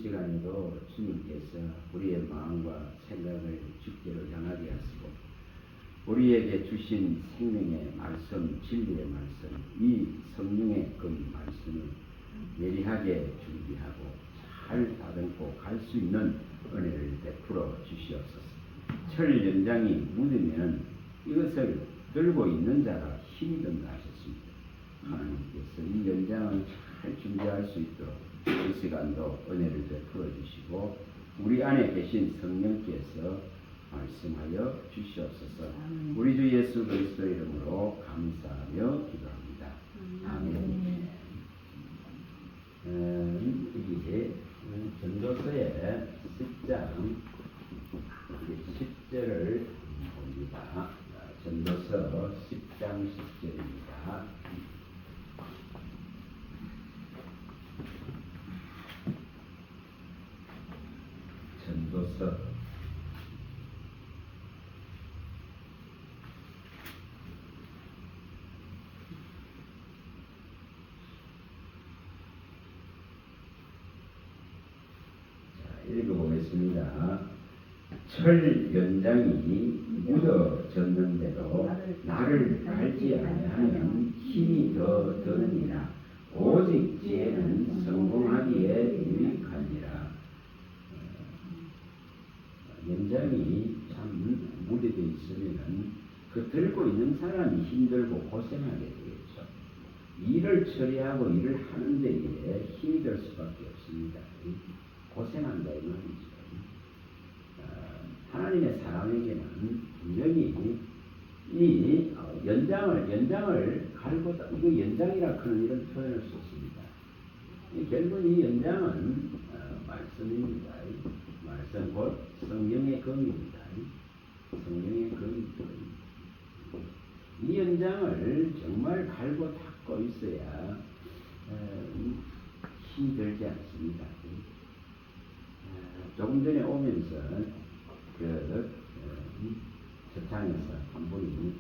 시간에도 주님께서 우리의 마음과 생각을 주께로 향하게 하시고 우리에게 주신 생명의 말씀, 진리의 말씀, 이 성령의 그 말씀을 예리하게 준비하고 잘 다듬고 갈 수 있는 은혜를 베풀어 주시옵소서. 철 연장이 묻으면 이것을 들고 있는 자가 힘이 든다 하셨습니다. 하나님께서 이 연장을 잘 준비할 수 있도록 이 시간도 은혜를 베풀어 주시고 우리 안에 계신 성령께서 말씀하여 주시옵소서. 우리 주 예수 그리스도 이름으로 감사하며 기도합니다. 아멘. 이게 전도서의 10장 10절을 봅니다. 전도서 10장 10절입니다. 전도서 읽어보겠습니다. 철 연장이 묻어졌는데도 나를 갈지 아니하면 힘이 더 드느니라. 오직 지혜는 성공하기에 유익하니라. 연장이 참 무뎌져 있으면 그 들고 있는 사람이 힘들고 고생하게 되겠죠. 일을 처리하고 일을 하는 데에 힘이 들 수밖에 없습니다. 고생한다 이 말이죠. 하나님의 사람에게는 분명히 이 연장을 갈고 이거 연장이라 그런 이런 표현을 썼습니다. 결국 이 연장은 말씀입니다. 말씀 곧 성령의 검입니다. 성령의 검입니다. 이 연장을 정말 갈고 닦고 있어야 힘이 들지 않습니다. 조금 전에 오면서 저창에서 한 분이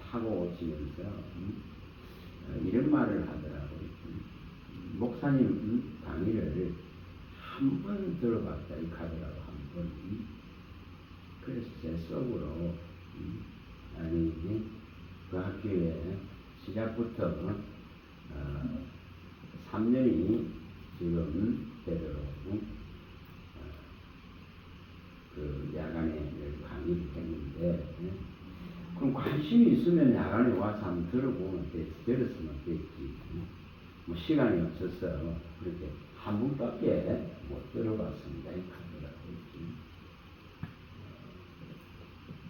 타고 오시면서 이런 말을 하더라고요. 목사님 강의를 한 번 들어봤다 이 하더라고 한 번. 그래서 제 속으로 아니 그 학교에 시작부터 3년이 지금 되도록 그 야간에 강의를 했는데 그럼 관심이 있으면 야간에 와서 한번 들어보면 되지, 들었으면 됐지. 뭐 시간이 없어서 그렇게 한 번밖에 못 들어봤습니다.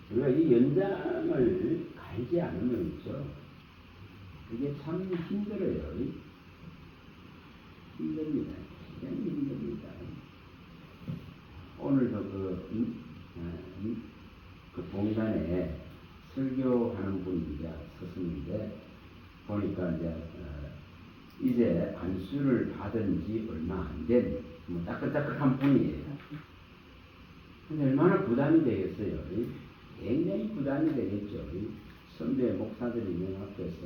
우리가 이 연장을 갈지 않으면 있죠. 그게 참 힘들어요. 힘듭니다. 굉장히 힘듭니다. 오늘도 그 봉단에 설교하는 분이 이제 섰었는데 보니까 이제 안수를 받은 지 얼마 안 된 뭐 따끈따끈한 분이에요. 근데 얼마나 부담이 되겠어요. 굉장히 부담이 되겠죠. 선배 목사들이 명 앞에서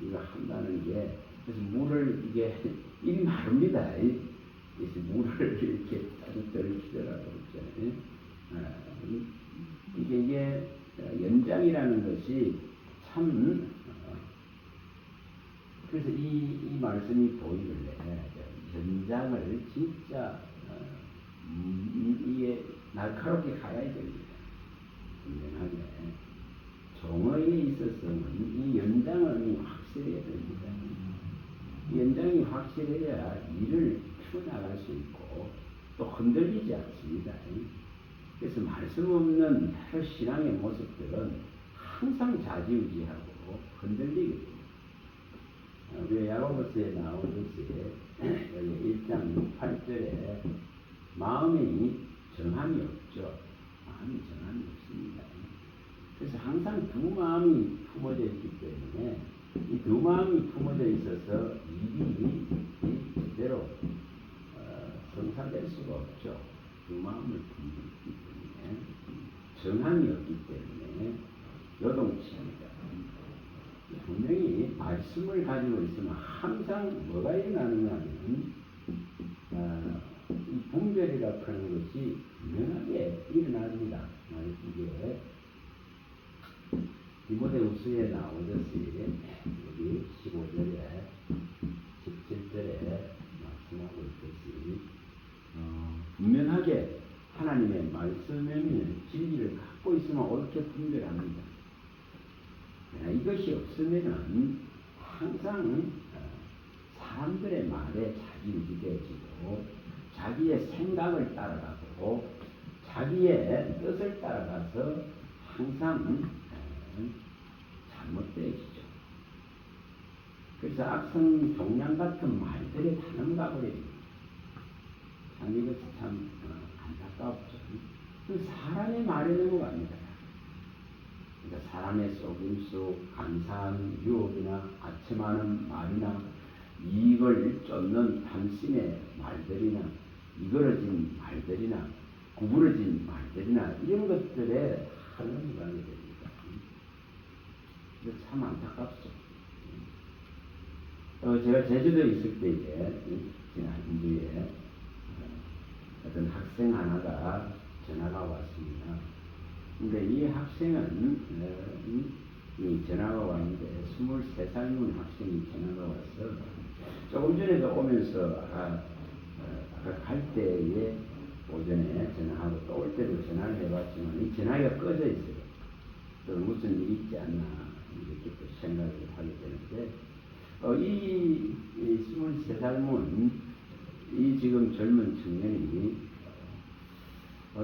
이거 한다는 게 그래서 물을 이게 입이 마릅니다. 그래서 물을 이렇게 따뜻 들이키더라고요. 이게 연장이라는 것이 참 그래서 이 말씀이 보이길래 연장을 진짜 이게 날카롭게 가야 됩니다. 분명하게 종어에 있어서는 이 연장은 확실해야 됩니다. 이 연장이 확실해야 일을 펴나갈 수 있고 또 흔들리지 않습니다. 그래서 말씀 없는 여러 신앙의 모습들은 항상 좌지우지하고 흔들리게 됩니다. 우리 야고보서에 나오듯이 여기 1장 8절에 마음이 정함이 없죠. 마음이 정함이 없습니다. 그래서 항상 두 마음이 품어져 있기 때문에 이 두 마음이 품어져 있어서 일이 제대로 성사될 수가 없죠. 두 마음을 품고 있기 때문에 정함이 없기 때문에 요동칩니다. 분명히 말씀을 가지고 있으면 항상 뭐가 일어나느냐 하면 이 분별이라고 하는 것이 분명하게 일어납니다. 이게 디모데후서에 나오듯이 여기 15절에 17절에 말씀하고 있듯이 분명하게 하나님의 말씀에는 진리를 갖고 있으면 옳게 분별합니다. 이것이 없으면은 항상 사람들의 말에 자기위주되어지고 자기의 생각을 따라가고 자기의 뜻을 따라가서 항상 잘못되어지죠. 그래서 악성 종양 같은 말들에 타넘어가 버립니다. 참 이것이 참 안타깝죠. 사람의 말에 넘어갑니다. 그러니까 사람의 속임수, 간사한 유혹이나 아첨하는 말이나 이익을 쫓는 탐심의 말들이나 이거러진 말들이나 구부러진 말들이나 이런 것들에 넘어가게 됩니다. 참 안타깝죠. 제가 제주도에 있을 때에 지난 주에 어떤 학생 하나가 전화가 왔습니다. 근데 이 학생은 이 전화가 왔는데 23살인 학생이 전화가 와서 조금 전에도 오면서 갈 때에 오전에 전화하고 또 올 때도 전화를 해봤지만 이 전화기가 꺼져 있어요. 또 무슨 일이 있지 않나 이렇게 또 생각을 하게 되는데 이 23살문 이 지금 젊은 청년이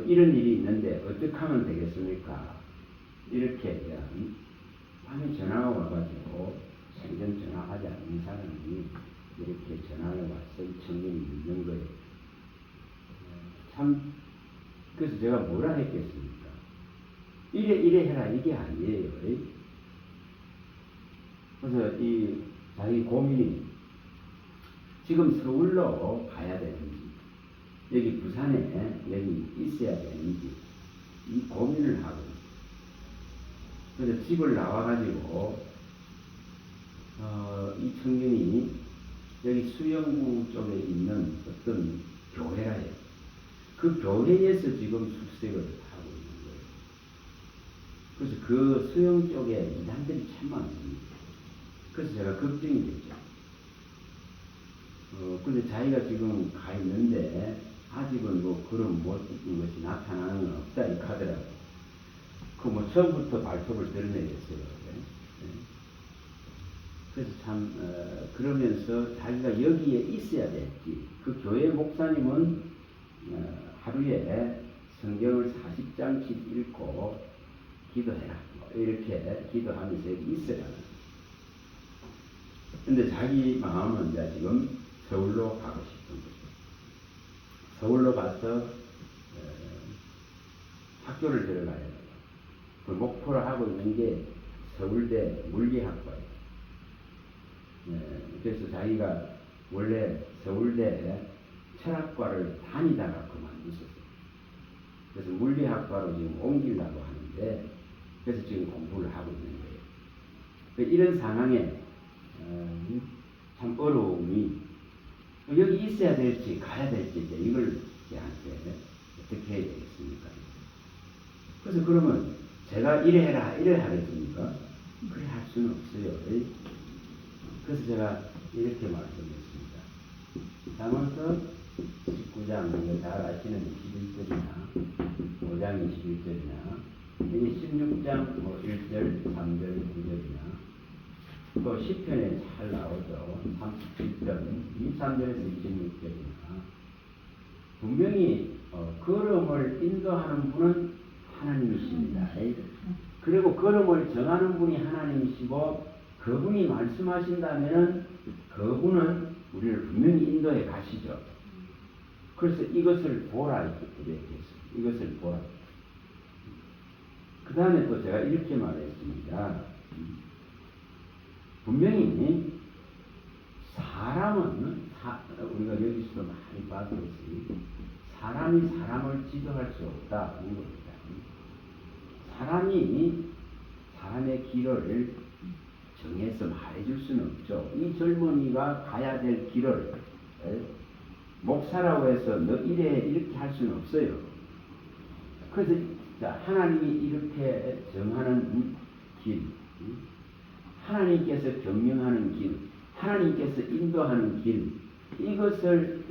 이런 일이 있는데 어떻게 하면 되겠습니까? 이렇게 밤에 전화가 와가지고 생전 전화하지 않는 사람이 이렇게 전화를 와서 이 청년이 묻는 거예요. 참 그래서 제가 뭐라 했겠습니까? 이래 해라 이게 아니에요. 그래서 이 자기 고민이 지금 서울로 가야 되는지 여기 부산에 여기 있어야 되는지 이 고민을 하고 그래서 집을 나와가지고 이 청년이 여기 수영구 쪽에 있는 어떤 교회라 해요. 그 교회에서 지금 숙색을 하고 있는 거예요. 그래서 그 수영 쪽에 이단들이 참 많습니다. 그래서 제가 걱정이 됐죠. 근데 자기가 지금 가 있는데 아직은 뭐 그런 모든 것이 나타나는 건 없다 이렇게 하더라고요. 그 뭐 처음부터 발톱을 드러내겠어요. 네. 그래서 참 그러면서 자기가 여기에 있어야 될지 그 교회 목사님은 하루에 성경을 40장씩 읽고 기도해라 이렇게 기도하면서 여기 있어야 합니다. 근데 자기 마음은 이제 지금 서울로 가고 싶은 거죠. 서울로 가서 학교를 들어가야 돼요. 그 목표로 하고 있는 게 서울대 물리학과예요. 그래서 자기가 원래 서울대 철학과를 다니다가 그만뒀었어요. 그래서 물리학과로 지금 옮기려고 하는데 그래서 지금 공부를 하고 있는 거예요. 이런 상황에 참 어려움이 여기 있어야 될지 가야 될지 이걸 걔한테 어떻게 해야 되겠습니까? 그래서 그러면 제가 이래 해라 이래 하겠습니까? 그래 할 수는 없어요. 그래서 제가 이렇게 말씀했습니다. 잠언서 19장 잘 아시는 21절이나 5장 21절이나 여기 16장 1절 3절 9절이나 또 10편에 잘 나오죠. 37편 23절에서 26절이나 분명히 걸음을 인도하는 분은 하나님이십니다. 그리고 걸음을 정하는 분이 하나님이시고 그분이 말씀하신다면 그분은 우리를 분명히 인도해 가시죠. 그래서 이것을 보라 이렇게 얘기했어요. 이것을 보라. 그 다음에 또 제가 이렇게 말했습니다. 분명히 사람은 우리가 여기서도 많이 봤듯이 사람이 사람을 지도할 수 없다는 겁니다. 사람이 사람의 길을 정해서 말해줄 수는 없죠. 이 젊은이가 가야 될 길을 목사라고 해서 너 이래 이렇게 할 수는 없어요. 그래서 하나님이 이렇게 정하는 길, 하나님께서 경영하는 길, 하나님께서 인도하는 길, 이것을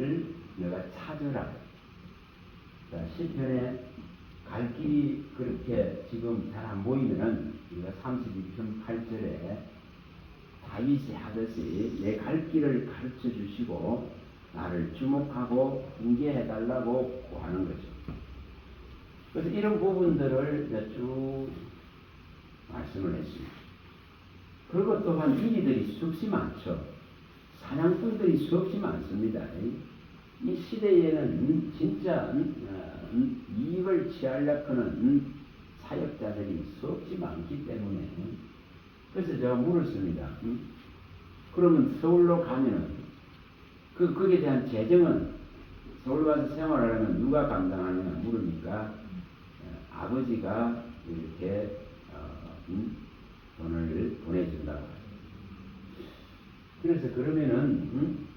내가 찾으라. 시편에 갈 길이 그렇게 지금 잘 안 보이면은 우리가 32편 8절에 다윗이 하듯이 내 갈 길을 가르쳐 주시고 나를 주목하고 훈계해 달라고 구하는 거죠. 그래서 이런 부분들을 쭉 말씀을 했습니다. 그리고 또한 일이들이 수없이 많죠. 사냥꾼들이 수없이 많습니다. 이 시대에는 진짜 이익을 취하려고 하는 사역자들이 수없이 많기 때문에 그래서 제가 물었습니다. 그러면 서울로 가면은 거기에 대한 재정은 서울 가서 생활하려면 누가 감당하느냐 물으니까 아버지가 이렇게 돈을 보내준다고. 그래서 그러면은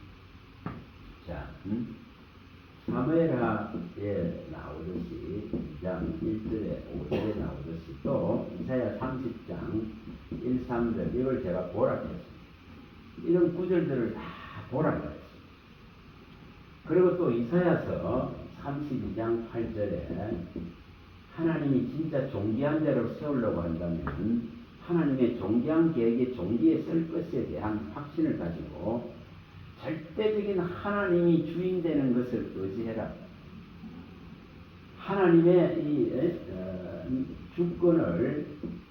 사무엘하에 나오듯이 2장 1절에 5절에 나오듯이 또 이사야 30장 1, 3절 이걸 제가 보라 했습니다. 이런 구절들을 다 보라 했습니다. 그리고 또 이사야서 32장 8절에 하나님이 진짜 존귀한 대로 세우려고 한다면 하나님의 존귀한 계획의 존귀에 쓸 것에 대한 확신을 가지고 절대적인 하나님이 주인 되는 것을 의지해라. 하나님의 이 주권을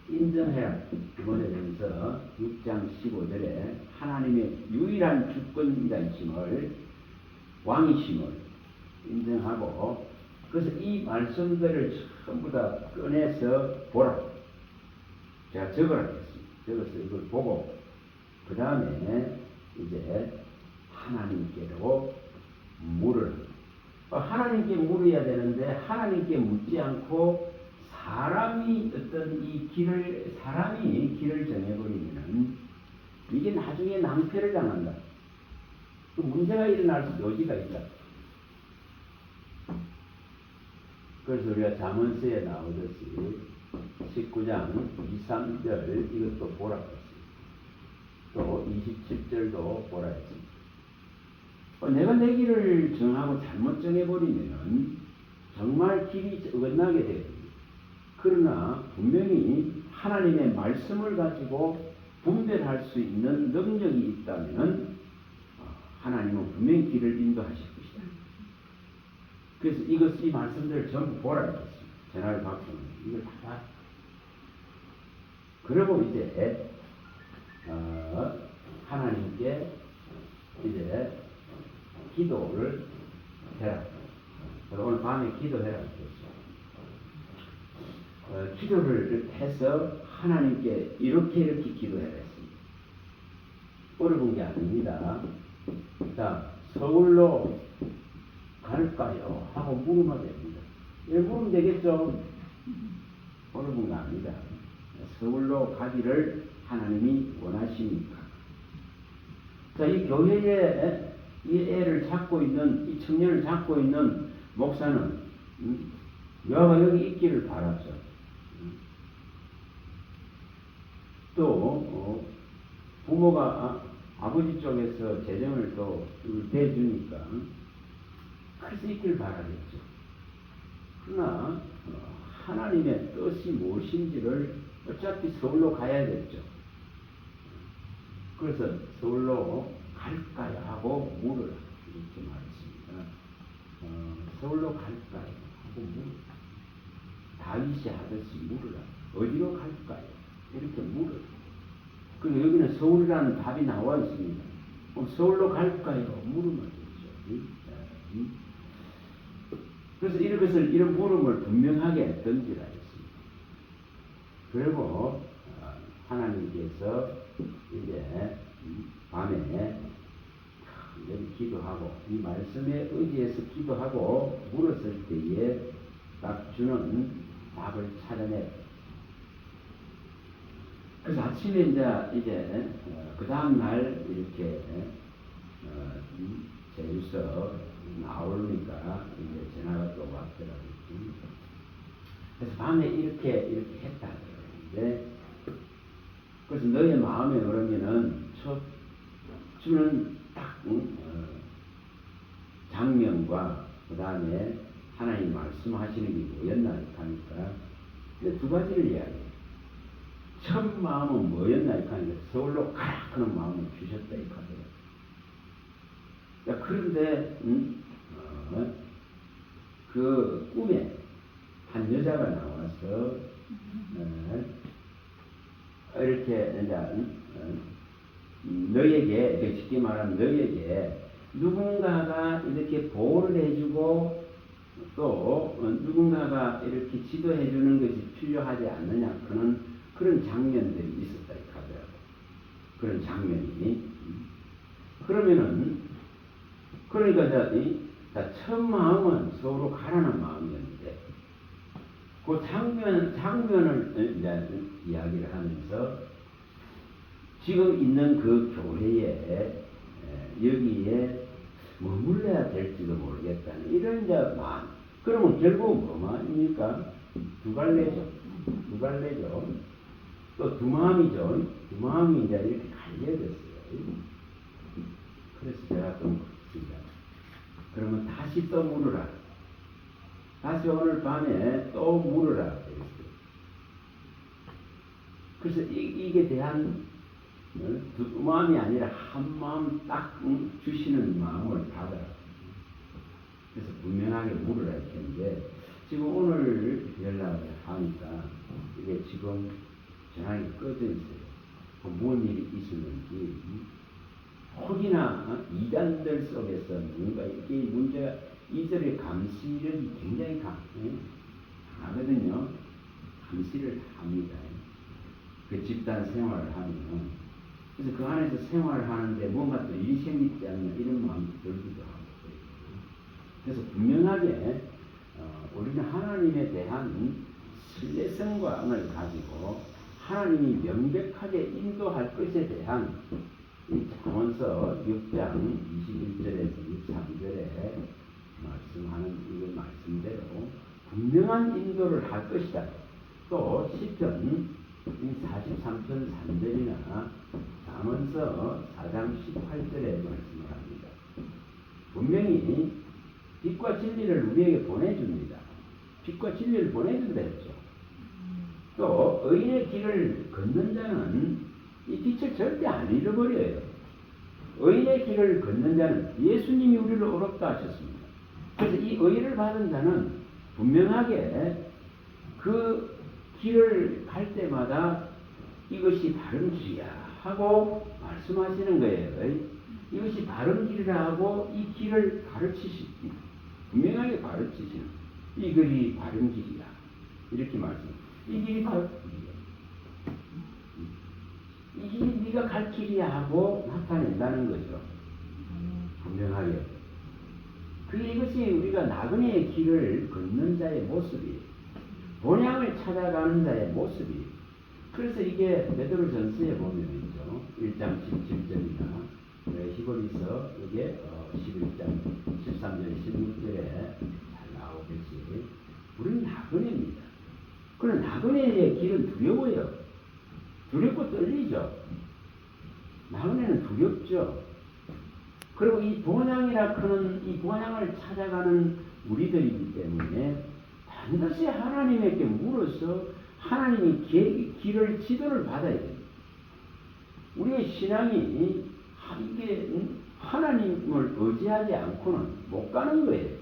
인정해라. 이번에서 6장 15절에 하나님의 유일한 주권자이심을 왕이심을 인정하고 그래서 이 말씀들을 전부 다 꺼내서 보라. 제가 적으라 했습니다. 적어서 이걸 보고 그 다음에 이제 하나님께로 물으라. 하나님께 물어야 되는데 하나님께 묻지 않고 사람이 길을 정해버리면 이게 나중에 낭패를 당한다. 그 문제가 일어날 여지가 있다. 그래서 우리가 잠언서에 나오듯이 19장 2, 3절 이것도 보라 했습니다. 또 27절도 보라 했습니다. 내가 내 길을 정하고 잘못 정해버리면 정말 길이 어긋나게 됩니다. 그러나 분명히 하나님의 말씀을 가지고 분별할 수 있는 능력이 있다면 하나님은 분명히 길을 인도하실 것이다. 그래서 이 말씀들을 전부 보라 했습니다. 전화를 받고 이걸 다 봐. 그리고 이제 하나님께 이제 기도를 해라. 오늘 밤에 기도해라. 기도를 해서 하나님께 이렇게 기도해라 했습니다. 어려운 게 아닙니다. 자, 서울로 갈까요? 하고 물으면 됩니다. 이렇게 물으면 되겠죠? 어려운 거 아닙니다. 서울로 가기를 하나님이 원하시니까. 자, 이 교회에 이 애를 찾고 있는, 이 청년을 찾고 있는 목사는, 여호와가 여기 있기를 바라죠. 또, 부모가 아버지 쪽에서 재정을 또 대주니까, 할 수 있기를 바라겠죠. 그러나, 하나님의 뜻이 무엇인지를 어차피 서울로 가야겠죠. 그래서 서울로 갈까요? 하고 물으라. 이렇게 말했습니다. 서울로 갈까요? 하고 물으라. 다윗이 하듯이 물으라. 어디로 갈까요? 이렇게 물으라. 그리고 여기는 서울이라는 답이 나와 있습니다. 서울로 갈까요? 물으면 되죠. 그래서 이런 물음을 분명하게 던지라 했습니다. 그리고 하나님께서 이제 밤에 기도하고 이 말씀에 의지해서 기도하고 물었을 때에 딱 주는 답을 찾아내. 그래서 아침에 이제 그 다음 날 이렇게 제주서 나오니까 이제 전화가 또 왔더라고요. 그래서 밤에 이렇게 했다. 그러는데, 그래서 너의 마음에 그러면은 주는 딱 장면과 그 다음에 하나님 말씀하시는 게 뭐였나 하니까 두 가지를 이야기해요. 첫 마음은 뭐였나 하니까 서울로 가라 하는 마음을 주셨다 이 카드가. 그런데 그 꿈에 한 여자가 나와서 이렇게 이제 너에게 쉽게 말하면 너에게 누군가가 이렇게 보호를 해주고 또 누군가가 이렇게 지도해 주는 것이 필요하지 않느냐 그런 장면들이 있었다 하더라고. 그런 장면이. 그러면은 그러니까 첫 마음은 서로 가라는 마음이었는데 그 장면을 이제 이야기를 하면서 지금 있는 그 교회에 여기에 머물러야 될지도 모르겠다는 이런 이제 마음. 그러면 결국 뭐만입니까? 두 갈래죠. 또 두 마음이죠. 두 마음이 이제 이렇게 갈려졌어요. 그래서 제가 또 묻습니다. 그러면 다시 또 물으라. 다시 오늘 밤에 또 물으라. 그랬어요. 그래서 이게 대한 두 마음이 아니라 한 마음 딱 주시는 마음을 받아라. 그래서 분명하게 물으라 했는데 지금 오늘 연락을 하니까 이게 지금 전화기 꺼져 있어요. 무슨 일이 있었는지 혹이나 이단들 속에서 뭔가 이게 문제가 이들의 감시력이 굉장히 강하거든요. 감시를 합니다. 그 집단 생활을 하면 그래서 그 안에서 생활을 하는데 뭔가 또 일이 생기지 않나 이런 마음도 들기도 하고 그래서 분명하게 우리는 하나님에 대한 신뢰성을 가지고 하나님이 명백하게 인도할 것에 대한 이 잠언서 6장 21절에서 23절에 말씀하는 이 말씀대로 분명한 인도를 할 것이다. 또 시편 43편 3절이나 잠언서 4장 18절에 말씀을 합니다. 분명히 빛과 진리를 우리에게 보내줍니다. 빛과 진리를 보내준다 했죠. 또 의인의 길을 걷는 자는 이 빛을 절대 안 잃어버려요. 의인의 길을 걷는 자는 예수님이 우리를 의롭다 하셨습니다. 그래서 이 의를 받은 자는 분명하게 그 길을 갈 때마다 이것이 바른 길이야 하고 말씀하시는 거예요. 이것이 바른 길이라 하고 이 길을 가르치십니다. 분명하게 가르치시는 이 길이 바른 길이야 이렇게 말씀. 이 길이 바른 길이야. 이 길이 네가 갈 길이야 하고 나타낸다는 거죠. 분명하게. 이것이 우리가 나그네의 길을 걷는 자의 모습이 본향을 찾아가는 자의 모습이. 그래서 이게 베드로전서에 보면 있죠. 1장 17절이나 히브리서 이게 11장 13절 16절에 잘 나오듯이 우리는 나그네입니다. 그런 나그네의 길은 두려워요. 두렵고 떨리죠. 나그네는 두렵죠. 그리고 이 본향이라 하는 이 본향을 찾아가는 우리들이기 때문에 반드시 하나님에게 물어서 하나님이 길을 지도를 받아야 됩니다. 우리의 신앙이 이게 하나님을 의지하지 않고는 못 가는 거예요.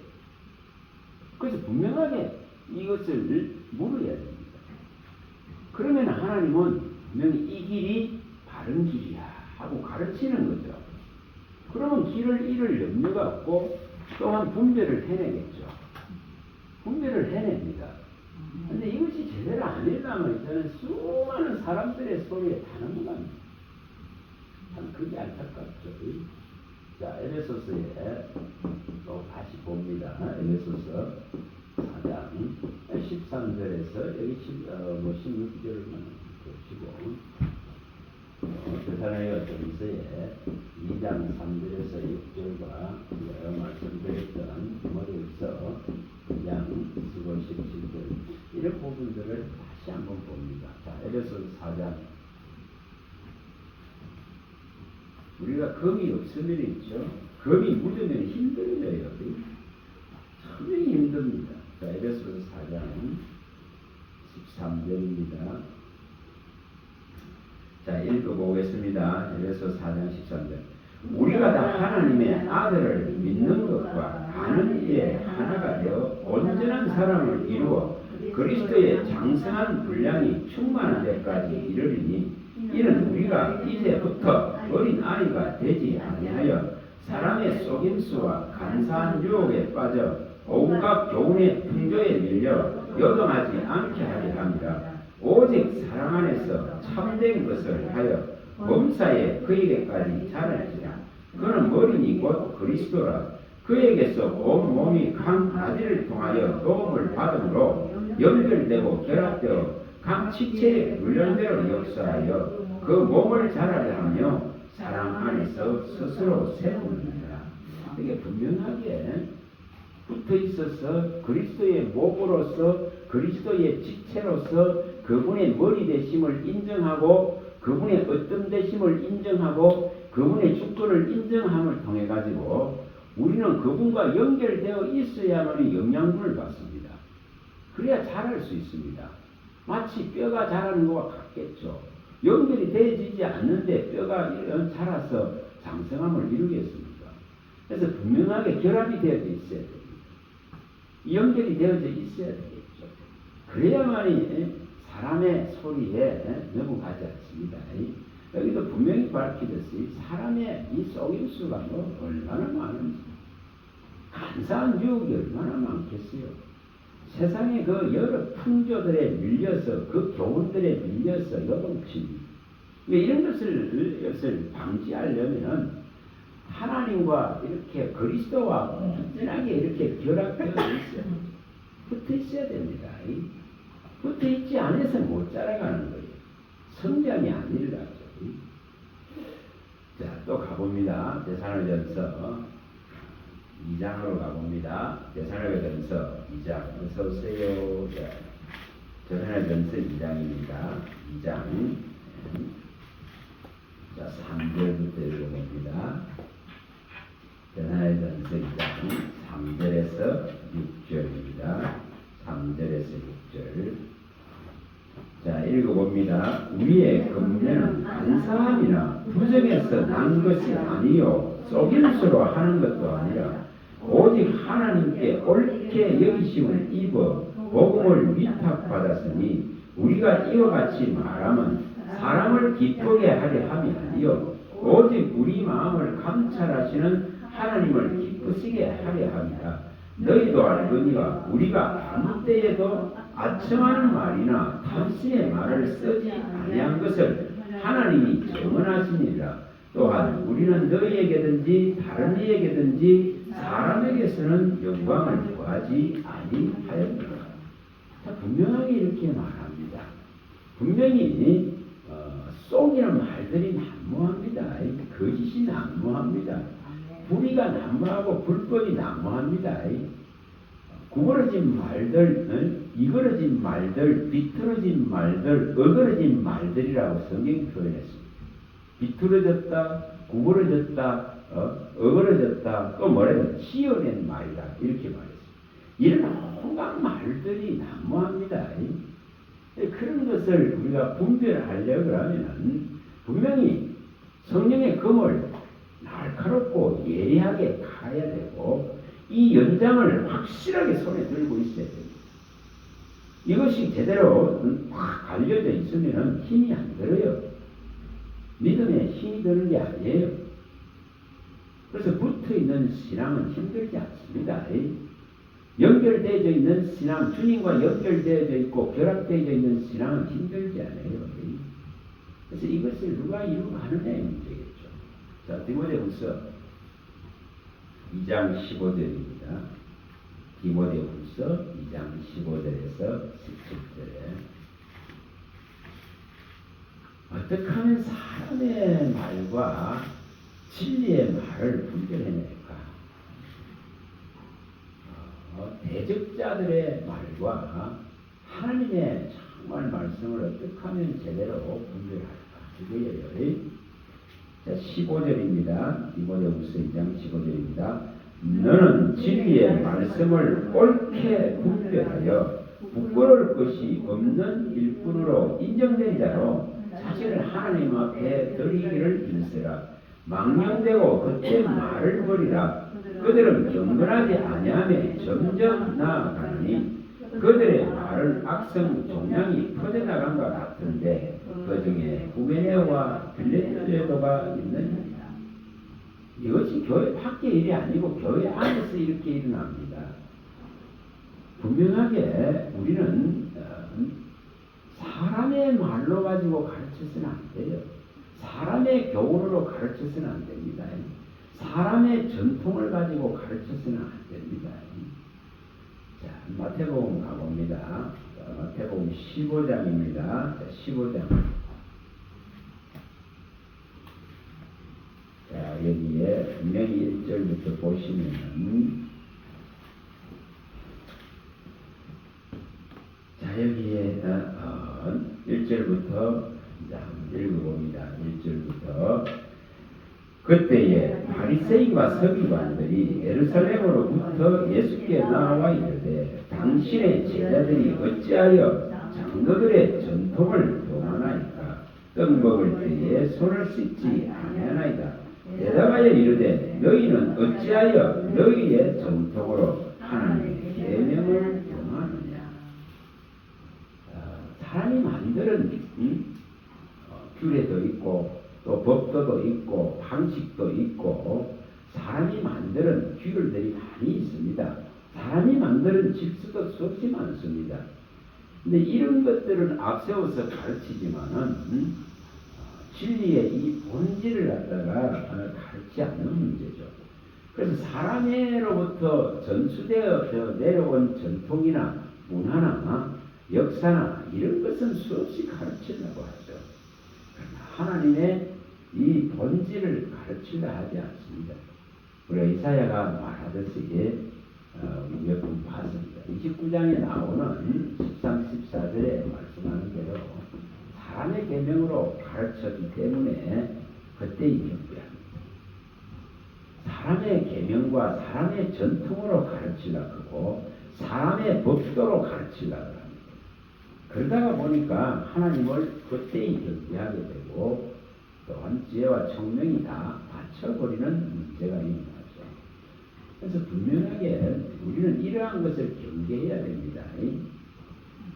그래서 분명하게 이것을 물어야 됩니다. 그러면 하나님은 분명히 이 길이 바른 길이야 하고 가르치는 거죠. 그러면 길을 잃을 염려가 없고 또한 분별을 해내겠죠. 분별을 해냅니다. 근데 이것이 제대로 아니라면 저는 수많은 사람들의 소리에 다 넘어갑니다. 참 그게 안타깝죠. 자, 에베소서에 또 다시 봅니다. 에베소서 4장 13절에서 여기 16절만 보시고 데살로니가전서에 2장 3절에서 6절과 제가 말씀드렸던 디모데후서 2장 15, 17절 이런 부분들을 다시 한번 봅니다. 자, 에베소서 4장. 우리가 금이 없으면 있죠. 금이 묻으면 힘들어요. 참히 힘듭니다. 자, 에베소서 4장 13절입니다. 자, 읽어보겠습니다. 에베소 4장 13절. 우리가 다 하나님의 아들을 믿는 것과 아는 일에 하나가 되어 온전한 사람을 이루어 그리스도의 장성한 분량이 충만한 데까지 이르리니 이는 우리가 이제부터 어린 아이가 되지 아니하여 사람의 속임수와 간사한 유혹에 빠져 온갖 교훈의 풍조에 밀려 여동하지 않게 하려 합니다. 오직 사랑 안에서 참된 것을 하여 범사에 그에게까지 자랄지라. 그는 머리니 곧 그리스도라. 그에게서 온 몸이 각 가지를 통하여 도움을 받음으로 연결되고 결합되어 각 지체의 훈련대로 역사하여 그 몸을 자라게 하며 사랑 안에서 스스로 세웁니다. 이게 분명하게 붙어 있어서 그리스도의 몸으로서 그리스도의 지체로서 그분의 머리 되심을 인정하고 그분의 어떤 되심을 인정하고 그분의 주권을 인정함을 통해 가지고 우리는 그분과 연결되어 있어야만 영양분을 받습니다. 그래야 자랄 수 있습니다. 마치 뼈가 자라는 것과 같겠죠. 연결이 되어지지 않는데 뼈가 자라서 장성함을 이루겠습니까? 그래서 분명하게 결합이 되어져 있어야 됩니다. 연결이 되어져 있어야 되겠죠. 그래야만이 사람의 소리에 넘어가지 않습니다. 여기도 분명히 밝히듯이 사람의 이 속임수가 얼마나 많은지, 간사한 유혹이 얼마나 많겠어요. 세상의 그 여러 풍조들에 밀려서 그 교훈들에 밀려서 요동칩니다. 이런 것을 방지하려면 하나님과 이렇게 그리스도와 온전하게 이렇게 결합되어 있어야 붙어 있어야 됩니다. 붙어 있지 않아서 못 자라가는 거예요. 성장이 아니라죠. 자, 또 가봅니다. 데살로니가전서 2장으로 가봅니다. 데살로니가전서 2장. 어서 오세요. 자, 데살로니가전서 2장입니다. 2장. 자, 3절부터 읽어봅니다. 데살로니가전서 2장 3절에서 6절입니다. 3절에서 6절. 자, 읽어봅니다. 우리의 금면은 간사함이나 부정에서 난 것이 아니요 속임수로 하는 것도 아니라 오직 하나님께 옳게 여기심을 입어 복음을 위탁받았으니 우리가 이와 같이 말하면 사람을 기쁘게 하려 함이 아니요 오직 우리 마음을 감찰하시는 하나님을 기쁘시게 하려 합니다. 너희도 알거니와 우리가 아무 때에도 아첨하는 말이나 탐심의 말을 쓰지 아니한 것을 하나님이 증언하시니라. 또한 우리는 너희에게든지 다른 이에게든지 사람에게서는 영광을 구하지 아니하였노라. 분명하게 이렇게 말합니다. 분명히 속이는 말들이 난무합니다. 거짓이 난무합니다. 불의가 난무하고 불법이 난무합니다. 구부러진 말들, 이그러진 말들, 비틀어진 말들, 어그러진 말들이라고 성경이 표현했습니다. 비틀어졌다, 구부러졌다, 어그러졌다, 또 뭐래요? 씌어낸 말이다. 이렇게 말했습니다. 이런 온갖 말들이 난무합니다. 그런 것을 우리가 분별하려고 하면 분명히 성령의 검을 날카롭고 예리하게 가야 되고 이 연장을 확실하게 손에 들고 있어야 됩니다. 이것이 제대로 확 갈려져 있으면 힘이 안 들어요. 믿음에 힘이 드는 게 아니에요. 그래서 붙어있는 신앙은 힘들지 않습니다. 연결되어져 있는 신앙, 주님과 연결되어져 있고 결합되어져 있는 신앙은 힘들지 않아요. 그래서 이것을 누가 이루가느냐의 문제겠죠. 자, 디모데후서 2장 15절입니다. 디모데후서 2장 15절에서 17절에 어떻게 하면 사람의 말과 진리의 말을 분별해낼까? 대적자들의 말과 하나님의 정말 말씀을 어떻게 하면 제대로 분별할까? 이거예요. 자, 15절입니다. 디모데후서 2장 15절입니다. 너는 진리의 말씀을 옳게 분별하여 부끄러울 것이 없는 일꾼으로 인정된 자로 자신을 하나님 앞에 드리기를 일세라. 망령되고 겉의 말을 버리라. 그들은 경건하지 아니하며 점점 나아가니 그들의 말은 악성 종양이 퍼져나간 것 같은데 그 중에 후메네오와 빌레도가 있느니라. 이것이 교회 밖의 일이 아니고 교회 안에서 이렇게 일어납니다. 분명하게 우리는 사람의 말로 가지고 가르쳐서는 안 돼요. 사람의 교훈으로 가르쳐서는 안 됩니다. 사람의 전통을 가지고 가르쳐서는 안 됩니다. 자, 마태복음 가봅니다. 마태복음 15장입니다. 자, 15장. 자, 여기에 분명히 1절부터 보시면은, 자, 여기에 1절부터 읽어봅니다. 1절부터. 그때에 바리새인과 서기관들이 예루살렘으로부터 예수께 나와 이르되 당신의 제자들이 어찌하여 장로들의 전통을 교만하니까 떡 먹을 때에 손을 씻지 아니하나이다. 대답하여 이르되 너희는 어찌하여 너희의 전통으로 하나님의 계명을 교만하느냐. 사람이 만드는 규례도 있고 또 법도도 있고 방식도 있고 사람이 만드는 규율들이 많이 있습니다. 사람이 만드는 질서도 수없이 많습니다. 근데 이런 것들은 앞세워서 가르치지만은 진리의 이 본질을 갖다가 가르치지 않는 문제죠. 그래서 사람으로부터 전수되어 내려온 전통이나 문화나 역사나 이런 것은 수없이 가르치려고 하죠. 하나님의 이 본질을 가르치려 하지 않습니다. 우리 이사야가 말하듯이 몇 번 봤습니다. 29장에 나오는 13, 14절에 말씀하는 대로 사람의 계명으로 가르쳤기 때문에 그때 경계합니다. 사람의 계명과 사람의 전통으로 가르치려고 하고 사람의 법도로 가르치려고 합니다. 그러다가 보니까 하나님을 그때에 경계하게 되고 또한 지혜와 총명이 다 받쳐버리는 문제가 일어나죠. 그래서 분명하게 우리는 이러한 것을 경계해야 됩니다.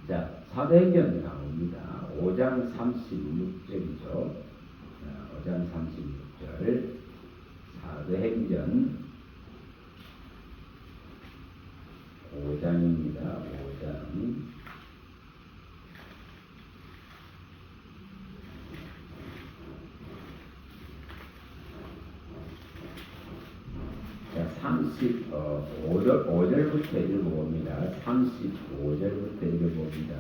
자, 사도행전 나옵니다. 5장 36절이죠. 5장 36절 사도행전 5장입니다. 5장 자, 5절부터 읽어봅니다. 35절부터 읽어봅니다.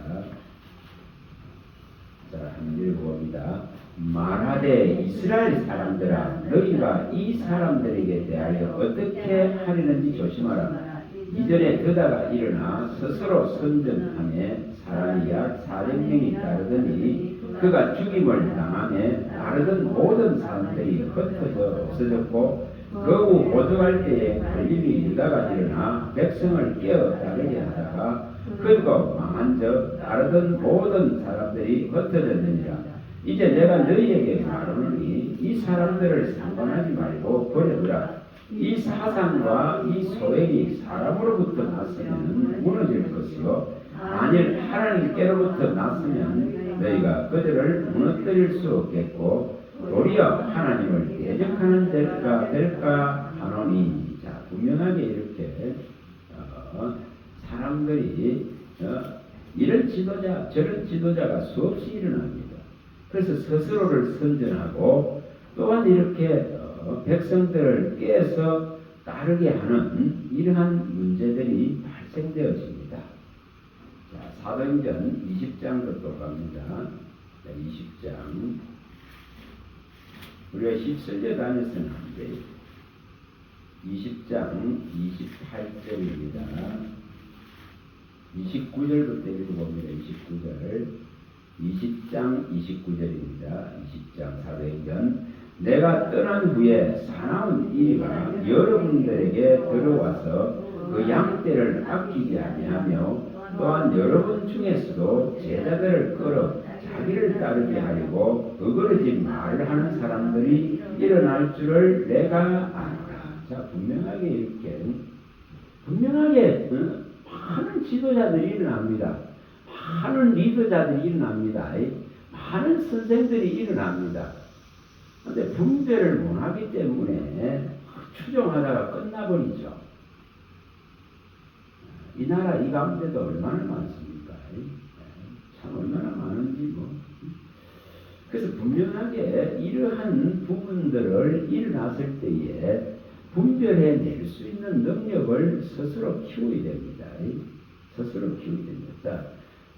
자, 한번 읽어봅니다. 말하되 이스라엘 사람들아 너희가 이 사람들에게 대하여 어떻게 하려는지 조심하라. 이전에 드다가 일어나 스스로 선전하며 사람이 약 400명이 따르더니 그가 죽임을 당하며 따르던 모든 사람들이 흩어져 없어졌고 그 후 오죽할 때에 갈릴리 유다가 일어나 백성을 깨어 따르게 하다가 그리고 망한 적 따르던 모든 사람들이 흩어졌느니라. 이제 내가 너희에게 말하노니 이 사람들을 상관하지 말고 버려두라. 이 사상과 이 소액이 사람으로부터 났으면 무너질 것이요 만일 하나님께로부터 났으면 너희가 그들을 무너뜨릴 수 없겠고 도리어 하나님을 대적하는 데가 될까 하노니. 자, 분명하게 이렇게 사람들이 이런 지도자 저런 지도자가 수없이 일어납니다. 그래서 스스로를 선전하고 또한 이렇게 백성들을 깨서 따르게 하는 이러한 문제들이 발생되어집니다. 자, 사도행전 20장도 또 갑니다. 20장 우리가 휩쓸려 다녀서는 안 돼요. 20장 28절입니다. 29절부터 읽어봅니다. 29절. 20장 29절입니다. 20장 사도행전. 내가 떠난 후에 사나운 이리가 여러분들에게 들어와서 그 양떼를 아끼지 아니하며 또한 여러분 중에서도 제자들을 끌어 자기를 따르게 하려고 어그러진 말을 하는 사람들이 일어날 줄을 내가 아노라. 자, 분명하게 이렇게 분명하게 많은 지도자들이 일어납니다. 많은 리더자들이 일어납니다. 많은 선생들이 일어납니다. 그런데 분별을 못하기 때문에 추종하다가 끝나버리죠. 이 나라 이 가운데도 얼마나 많습니까? 참 얼마나 많은지 뭐. 그래서 분명하게 이러한 부분들을 일어났을 때에 분별해낼 수 있는 능력을 스스로 키워야 됩니다. 스스로 키워야 됩니다. 자,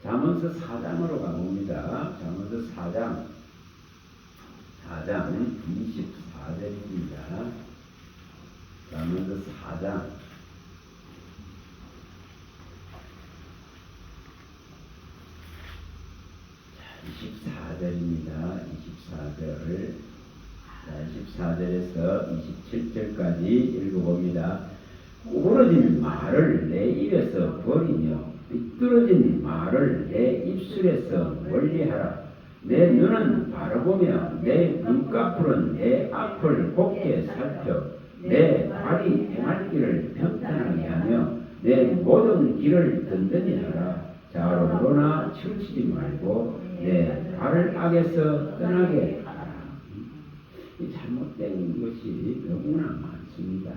잠언서 4장으로 가봅니다. 잠언서 4장 24절입니다. 잠언서 4장 24절입니다. 24절. 자, 24절에서 27절까지 읽어봅니다. 구부러진 말을 내 입에서 버리며 삐뚤어진 말을 내 입술에서 멀리하라. 내 눈은 바라보며 내 눈꺼풀은 내 앞을 곱게 살펴 내 발이 행할 길을 평탄하게 하며 내 모든 길을 든든히 하라. 좌우로나 치우치지 말고 내 발을 악에서 떠나게 하라. 이 잘못된 것이 너무나 많습니다.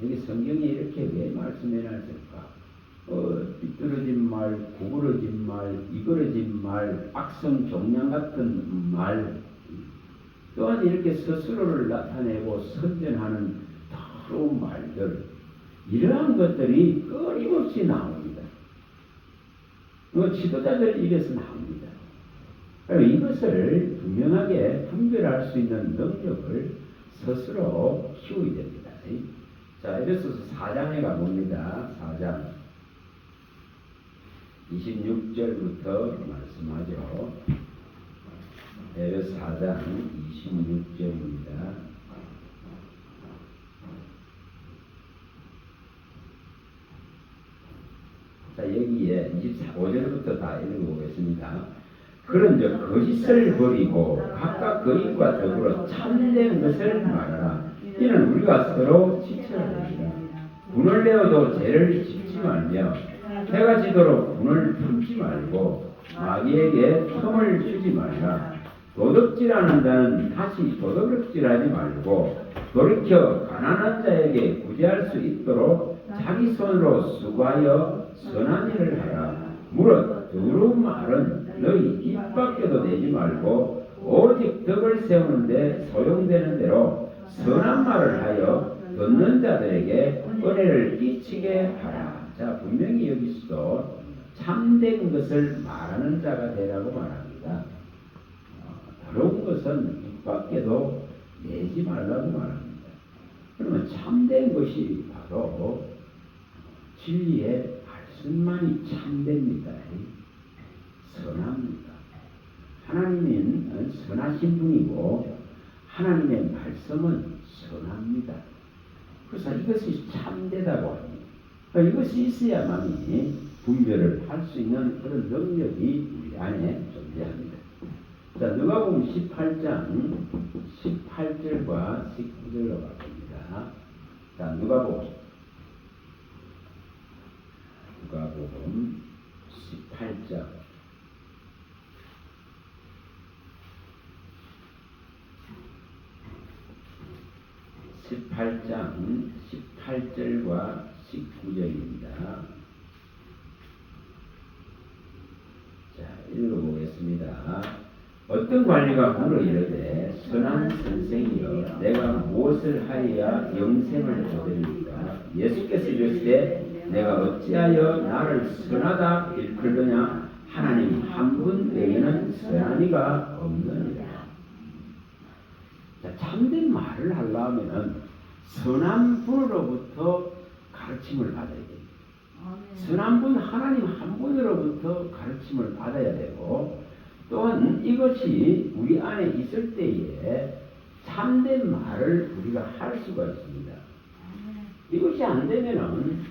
여기 성경에 이렇게 왜 말씀해놨을까? 삐뚤어진 말, 구부러진 말, 이그러진 말, 악성 종양 같은 말, 또한 이렇게 스스로를 나타내고 선전하는 더러운 말들, 이러한 것들이 끊임없이 나옵니다. 지도자들 입에서 나옵니다. 이것을 분명하게 분별할 수 있는 능력을 스스로 키워야 됩니다. 자, 에베소서 4장에 가봅니다. 4장 26절부터 말씀하죠. 에베소 4장 26절입니다. 자, 여기에 25절부터 다 읽어보겠습니다. 그런즉 거짓을 버리고 각각 거짓과 더불어 참된 것을 말하라. 이는 우리가 서로 지체하리라. 분을 내어도 죄를 짓지 말며 해가 지도록 분을 품지 말고 마귀에게 틈을 주지 말라. 도둑질하는 자는 다시 도둑질하지 말고 돌이켜 가난한 자에게 구제할 수 있도록 자기 손으로 수고하여 선한 일을 하라. 무릇 더러운 말은 너희 입 밖에도 내지 말고 오직 덕을 세우는데 소용되는 대로 선한 말을 하여 듣는 자들에게 은혜를 끼치게 하라. 자, 분명히 여기서도 참된 것을 말하는 자가 되라고 말합니다. 더러운 것은 입 밖에도 내지 말라고 말합니다. 그러면 참된 것이 바로 진리의 말씀만이 참됩니다. 선합니다. 하나님은 선하신 분이고 하나님의 말씀은 선합니다. 그래서 이것이 참되다고 합니다. 이것이 있어야만이 분별을 할 수 있는 그런 능력이 우리 안에 존재합니다. 자, 누가복음 18장 18절과 19절로 가봅니다. 자, 누가복음 18장 18절과 19절입니다. 자, 읽어보겠습니다. 어떤 관리가 물어 이르되 선한 선생이여 내가 무엇을 하여야 영생을 얻으리까? 예수께서 이르시되 내가 어찌하여 나를 선하다 일컬느냐? 하나님 한 분 외에는 선한 이가 없느니라. 자, 참된 말을 하려면은 선한 분으로부터 가르침을 받아야 됩니다. 선한 분 하나님 한 분으로부터 가르침을 받아야 되고, 또한 이것이 우리 안에 있을 때에 참된 말을 우리가 할 수가 있습니다. 이것이 안 되면은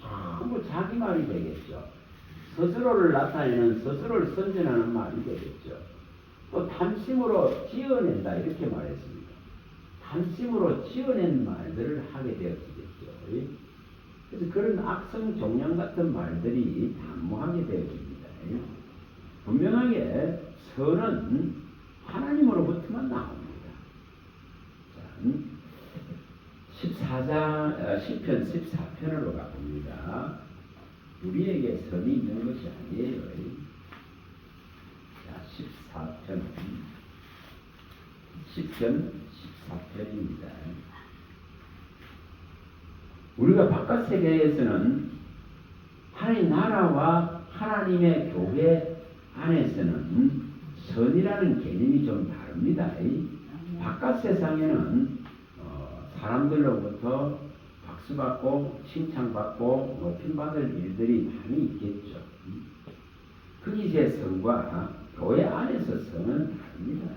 전부 자기 말이 되겠죠. 스스로를 나타내는, 스스로를 선전하는 말이 되겠죠. 또 탐심으로 지어낸다 이렇게 말했습니다. 탐심으로 지어낸 말들을 하게 되어지겠죠. 그래서 그런 악성 종양 같은 말들이 난무하게 되어집니다. 분명하게 선은 하나님으로부터만 나옵니다. 자, 시편 14편으로 가봅니다. 우리에게 선이 있는 것이 아니에요. 자, 14편. 시편 14편입니다. 우리가 바깥 세계에서는 하나님 나라와 하나님의 교회 안에서는 선이라는 개념이 좀 다릅니다. 바깥 세상에는 사람들로부터 박수받고 칭찬받고 높임받을 일들이 많이 있겠죠. 거기서의 선과 교회 안에서 선은 다릅니다.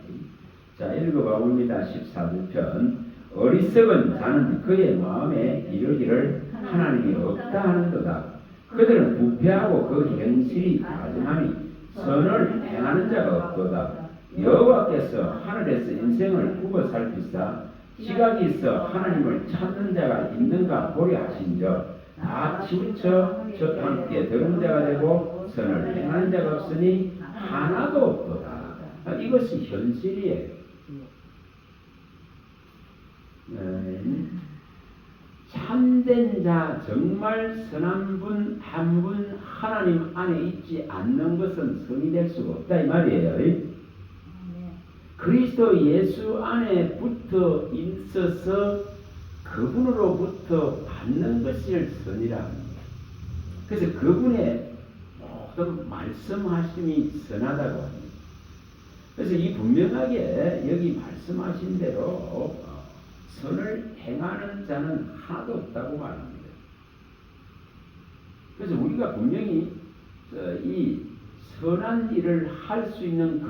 자, 읽어봐 봅니다. 14편. 어리석은 자는 그의 마음에 이르기를 하나님이 없다 하는도다. 그들은 부패하고 그 현실이 가증하니 선을 행하는 자가 없도다. 여호와께서 하늘에서 인생을 굽어 살피사 시각이 있어 하나님을 찾는 자가 있는가 보려 하신저 다 치우쳐 저 함께 들은 자가 되고 선을 행하는 자가 없으니 하나도 없도다. 이것이 현실이에요. 참된 자, 정말 선한 분 한 분 하나님 안에 있지 않는 것은 성이 될 수가 없다 이 말이에요. 그리스도 예수 안에 붙어 있어서 그분으로부터 받는 것을 선이라 합니다. 그래서 그분의 모든 말씀하심이 선하다고 합니다. 그래서 이 분명하게 여기 말씀하신 대로 선을 행하는 자는 하나도 없다고 말합니다. 그래서 우리가 분명히 이 선한 일을 할 수 있는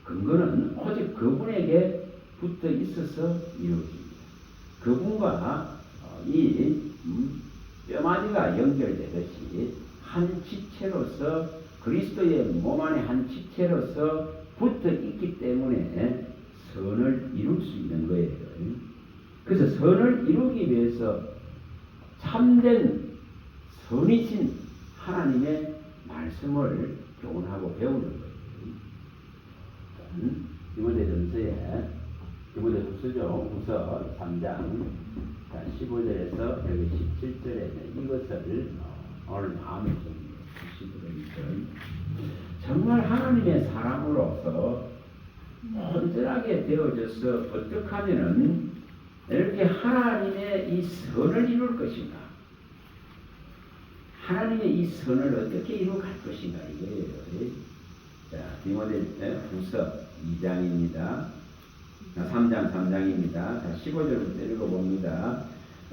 근거는 오직 그분에게 붙어 있어서 이루어집니다. 그분과 이 뼈마디가 연결되듯이 한 지체로서 그리스도의 몸 안에 한 지체로서 붙어 있기 때문에 선을 이룰 수 있는 거예요. 그래서 선을 이루기 위해서 참된 선이신 하나님의 말씀을 교훈하고 배우는 거예요. 디모데전서에 디모데후서죠. 후서 3장 15절에서 여기 17절에 이것을 오늘 마음에 좀 주시더라고요. 정말 하나님의 사람으로서 온전하게 되어져서 어떻게 하면은 이렇게 하나님의 이 선을 이룰 것인가? 하나님의 이 선을 어떻게 이루어갈 것인가 이거예요. 자, 디모데후서 2장입니다. 3장입니다. 자, 15절부터 읽어봅니다.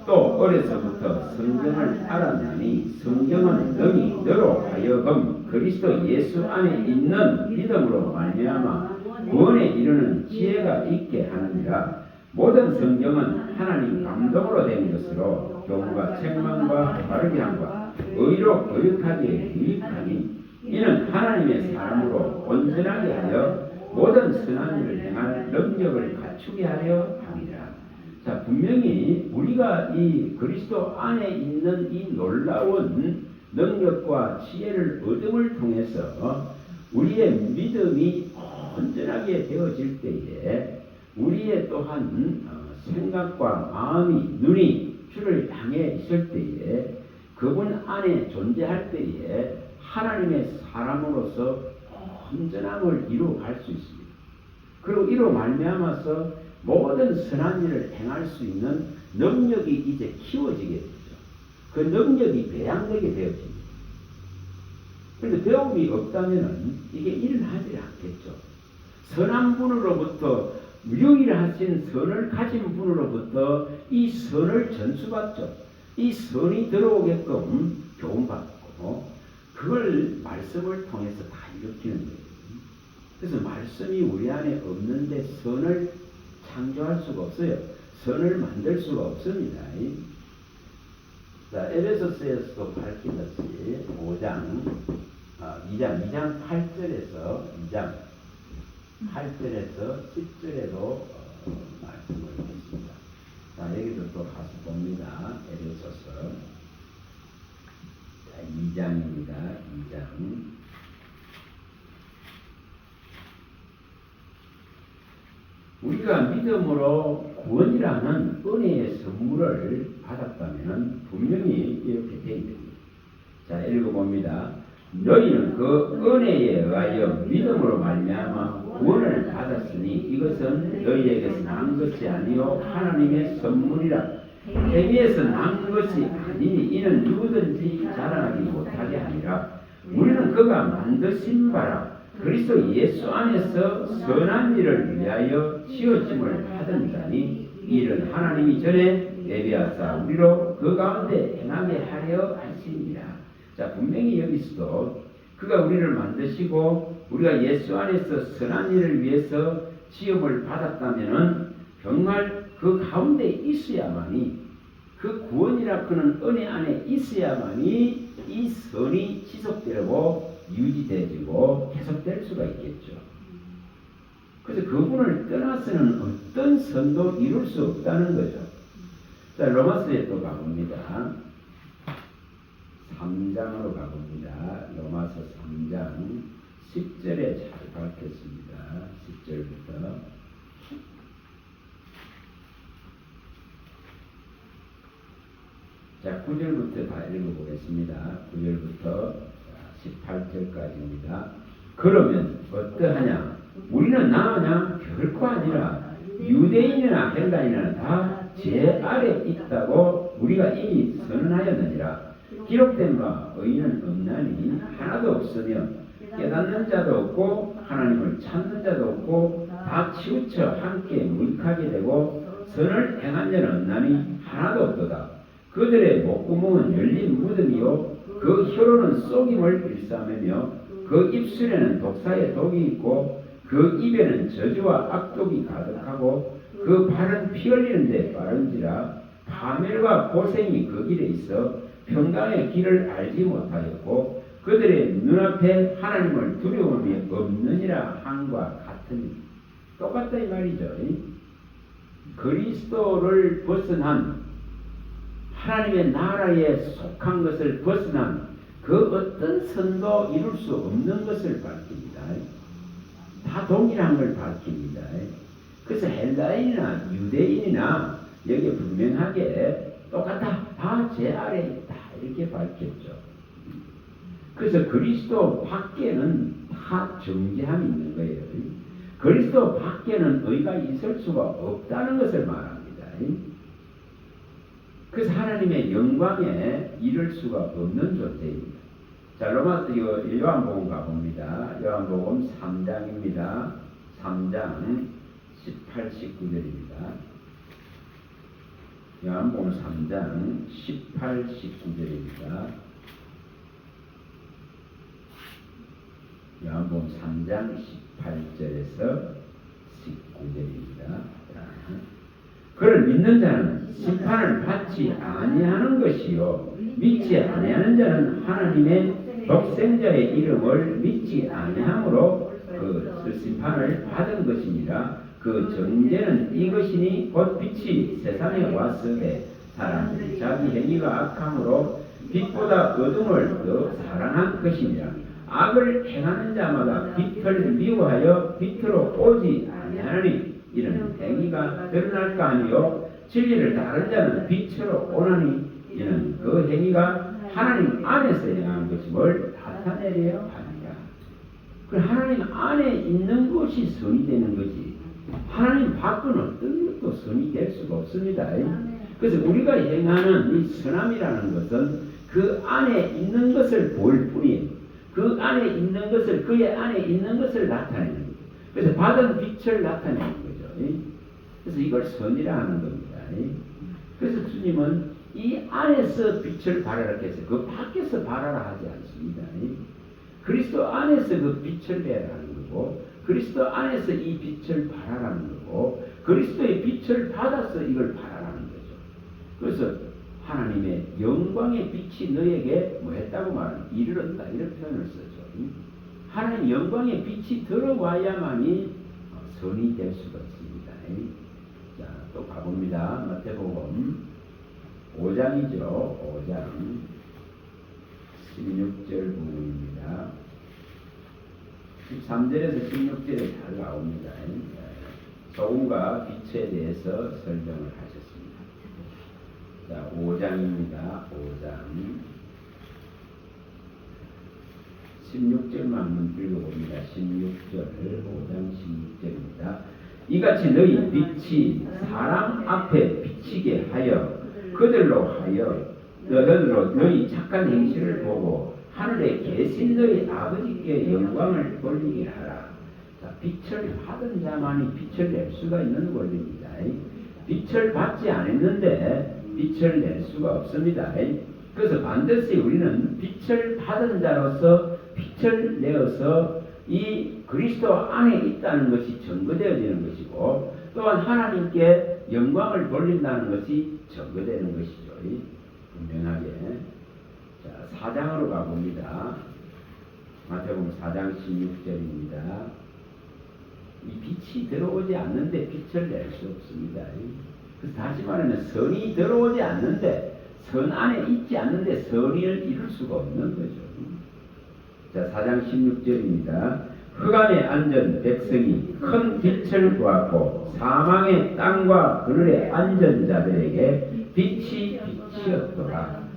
또 어려서부터 성경을 알았나니 성경은 능히 너로 하여금 그리스도 예수 안에 있는 믿음으로 말미암아 구원에 이르는 지혜가 있게 하느니라. 모든 성경은 하나님 감동으로 된 것으로 교훈과 책망과 바르게 함과 의로 교육하기에 유익하니 이는 하나님의 사람으로 온전하게 하여 모든 선한 일을 행할 능력을 갖추게 하려 함이라. 자, 분명히 우리가 이 그리스도 안에 있는 이 놀라운 능력과 지혜를 얻음을 통해서 우리의 믿음이 온전하게 되어질 때에 우리의 또한 생각과 마음이 눈이 주를 향해 있을 때에 그분 안에 존재할 때에 하나님의 사람으로서 온전함을 이루어갈 수 있습니다. 그리고 이로 말미암아서 모든 선한 일을 행할 수 있는 능력이 이제 키워지게 되죠. 그 능력이 배양되게 되어집니다. 그런데 배움이 없다면 이게 일어나지 않겠죠. 선한 분으로부터 유일하신 선을 가진 분으로부터 이 선을 전수받죠. 이 선이 들어오게끔 교훈받고 그걸 말씀을 통해서 다 일으키는 거예요. 그래서 말씀이 우리 안에 없는데 선을 창조할 수가 없어요. 선을 만들 수가 없습니다. 자, 에베소서에서도 밝히듯이 2장 8절에서 10절에도 말씀을 했습니다. 자, 여기도 또 가서 봅니다. 에베소서 2장입니다. 2장. 우리가 믿음으로 구원이라는 은혜의 선물을 받았다면 분명히 이렇게 되어 있습니다. 자, 읽어봅니다. 너희는 그 은혜에 의하여 믿음으로 말미암아 구원을 받았으니 이것은 너희에게서 난 것이 아니요 하나님의 선물이라. 행위에서 난 것이 아니니 이는 누구든지 자랑하지 못하게 하니라. 우리는 그가 만드신 바라 그리스도 예수 안에서 선한 일을 위하여 지어짐을 받은 자니 이는 하나님이 전에 예비하사 우리로 그 가운데 행하게 하려 하시니라. 자, 분명히 여기서도 그가 우리를 만드시고 우리가 예수 안에서 선한 일을 위해서 지음을 받았다면은 정말 그 가운데 있어야만이 그 구원이라 그는 은혜 안에 있어야만이 이 선이 지속되고 유지되고 계속될 수가 있겠죠. 그래서 그분을 떠나서는 어떤 선도 이룰 수 없다는 거죠. 자, 로마서에 또 가봅니다. 3장으로 가봅니다. 로마서 3장 10절에 잘 밝혔습니다. 10절부터. 자, 9절부터 다 읽어보겠습니다. 9절부터 18절까지입니다. 그러면 어떠하냐? 우리는 나으냐? 결코 아니라 유대인이나 헬라인이나 다 제 아래 있다고 우리가 이미 선언하였느니라. 기록된 바 의인은 없나니 하나도 없으며 깨닫는 자도 없고 하나님을 찾는 자도 없고 다 치우쳐 함께 무익하게 되고 선을 행한 자는 없나니 하나도 없도다. 그들의 목구멍은 열린 무덤이요 그 혀로는 속임을 일삼으며 그 입술에는 독사의 독이 있고 그 입에는 저주와 악독이 가득하고 그 발은 피 흘리는 데 빠른지라. 파멸과 고생이 그 길에 있어 평강의 길을 알지 못하였고 그들의 눈앞에 하나님을 두려움이 없느니라 한과 같으니. 똑같다 이 말이죠. 그리스도를 벗어난 하나님의 나라에 속한 것을 벗어난 그 어떤 선도 이룰 수 없는 것을 밝힙니다. 다 동일한 걸 밝힙니다. 그래서 헬라인이나 유대인이나 여기 분명하게 똑같다. 다 제 아래에 있다. 이렇게 밝혔죠. 그래서 그리스도 밖에는 다 정죄함이 있는 거예요. 그리스도 밖에는 의가 있을 수가 없다는 것을 말합니다. 그래서 하나님의 영광에 이를 수가 없는 존재입니다. 자, 요한복음 가봅니다. 요한복음 3장입니다. 3장 18, 19절입니다. 요한복음 3장 18, 19절입니다. 요한복음 3장 18절에서 19절입니다. 그를 믿는 자는 심판을 받지 아니하는 것이요 믿지 아니하는 자는 하나님의 독생자의 이름을 믿지 아니함으로 그 심판을 받은 것이니라. 그 정죄는 이것이니 곧 빛이 세상에 왔으되 사람들이 자기 행위가 악함으로 빛보다 어둠을 더 사랑한 것이니라. 악을 행하는 자마다 빛을 미워하여 빛으로 오지 아니하니 이는 행위가 드러날까 아니요 진리를 다른 자는 빛으로 오나니 이는 그 행위가 하나님 안에서 행한 것임을 나타내려 합니다. 그 하나님 안에 있는 것이 선이 되는 거지 하나님 밖은 어떤 것도 선이 될 수가 없습니다. 그래서 우리가 행하는 이 선함이라는 것은 그 안에 있는 것을 볼 뿐이에요. 그 안에 있는 것을 그의 안에 있는 것을 나타내는 거예요. 그래서 받은 빛을 나타내는 거죠. 그래서 이걸 선이라 하는 겁니다. 그래서 주님은 이 안에서 빛을 발하라 해서 그 밖에서 발하라 하지 않습니다. 그리스도 안에서 그 빛을 내라는 거고, 그리스도 안에서 이 빛을 발하라는 거고, 그리스도의 빛을 받아서 이걸 발하라는 거죠. 그래서 하나님의 영광의 빛이 너에게 뭐 했다고 말하는, 이르렀다, 이런 표현을 쓰죠. 하나님 영광의 빛이 들어와야만이 선이 될 수가 있습니다. 자, 또 가봅니다. 마태복음 5장이죠. 5장 16절 부분입니다. 13절에서 16절에 잘 나옵니다. 소금과 빛에 대해서 설명을 하셨습니다. 자, 5장입니다. 5장 16절만 한번 읽어봅니다. 16절, 5장 16절입니다. 이같이 너희 빛이 사람 앞에 비치게 하여 그들로 너희 착한 행실을 보고 하늘에 계신 너희 아버지께 영광을 돌리게 하라. 자, 빛을 받은 자만이 빛을 낼 수가 있는 권리입니다. 빛을 받지 않았는데 빛을 낼 수가 없습니다. 그래서 반드시 우리는 빛을 받은 자로서 빛을 내어서 이 그리스도 안에 있다는 것이 증거되어지는 것이고, 또한 하나님께 영광을 돌린다는 것이 증거되는 것이죠. 분명하게. 자, 4장으로 가봅니다. 마태복음 4장 16절입니다. 이 빛이 들어오지 않는데 빛을 낼 수 없습니다. 그래서 다시 말하면 선이 들어오지 않는데, 선 안에 있지 않는데 선을 이룰 수가 없는 거죠. 자, 4장 16절입니다. 흑암에 앉은 백성이 큰 빛을 보았고 사망의 땅과 그늘에 앉은 자들에게 빛이 비치었더라.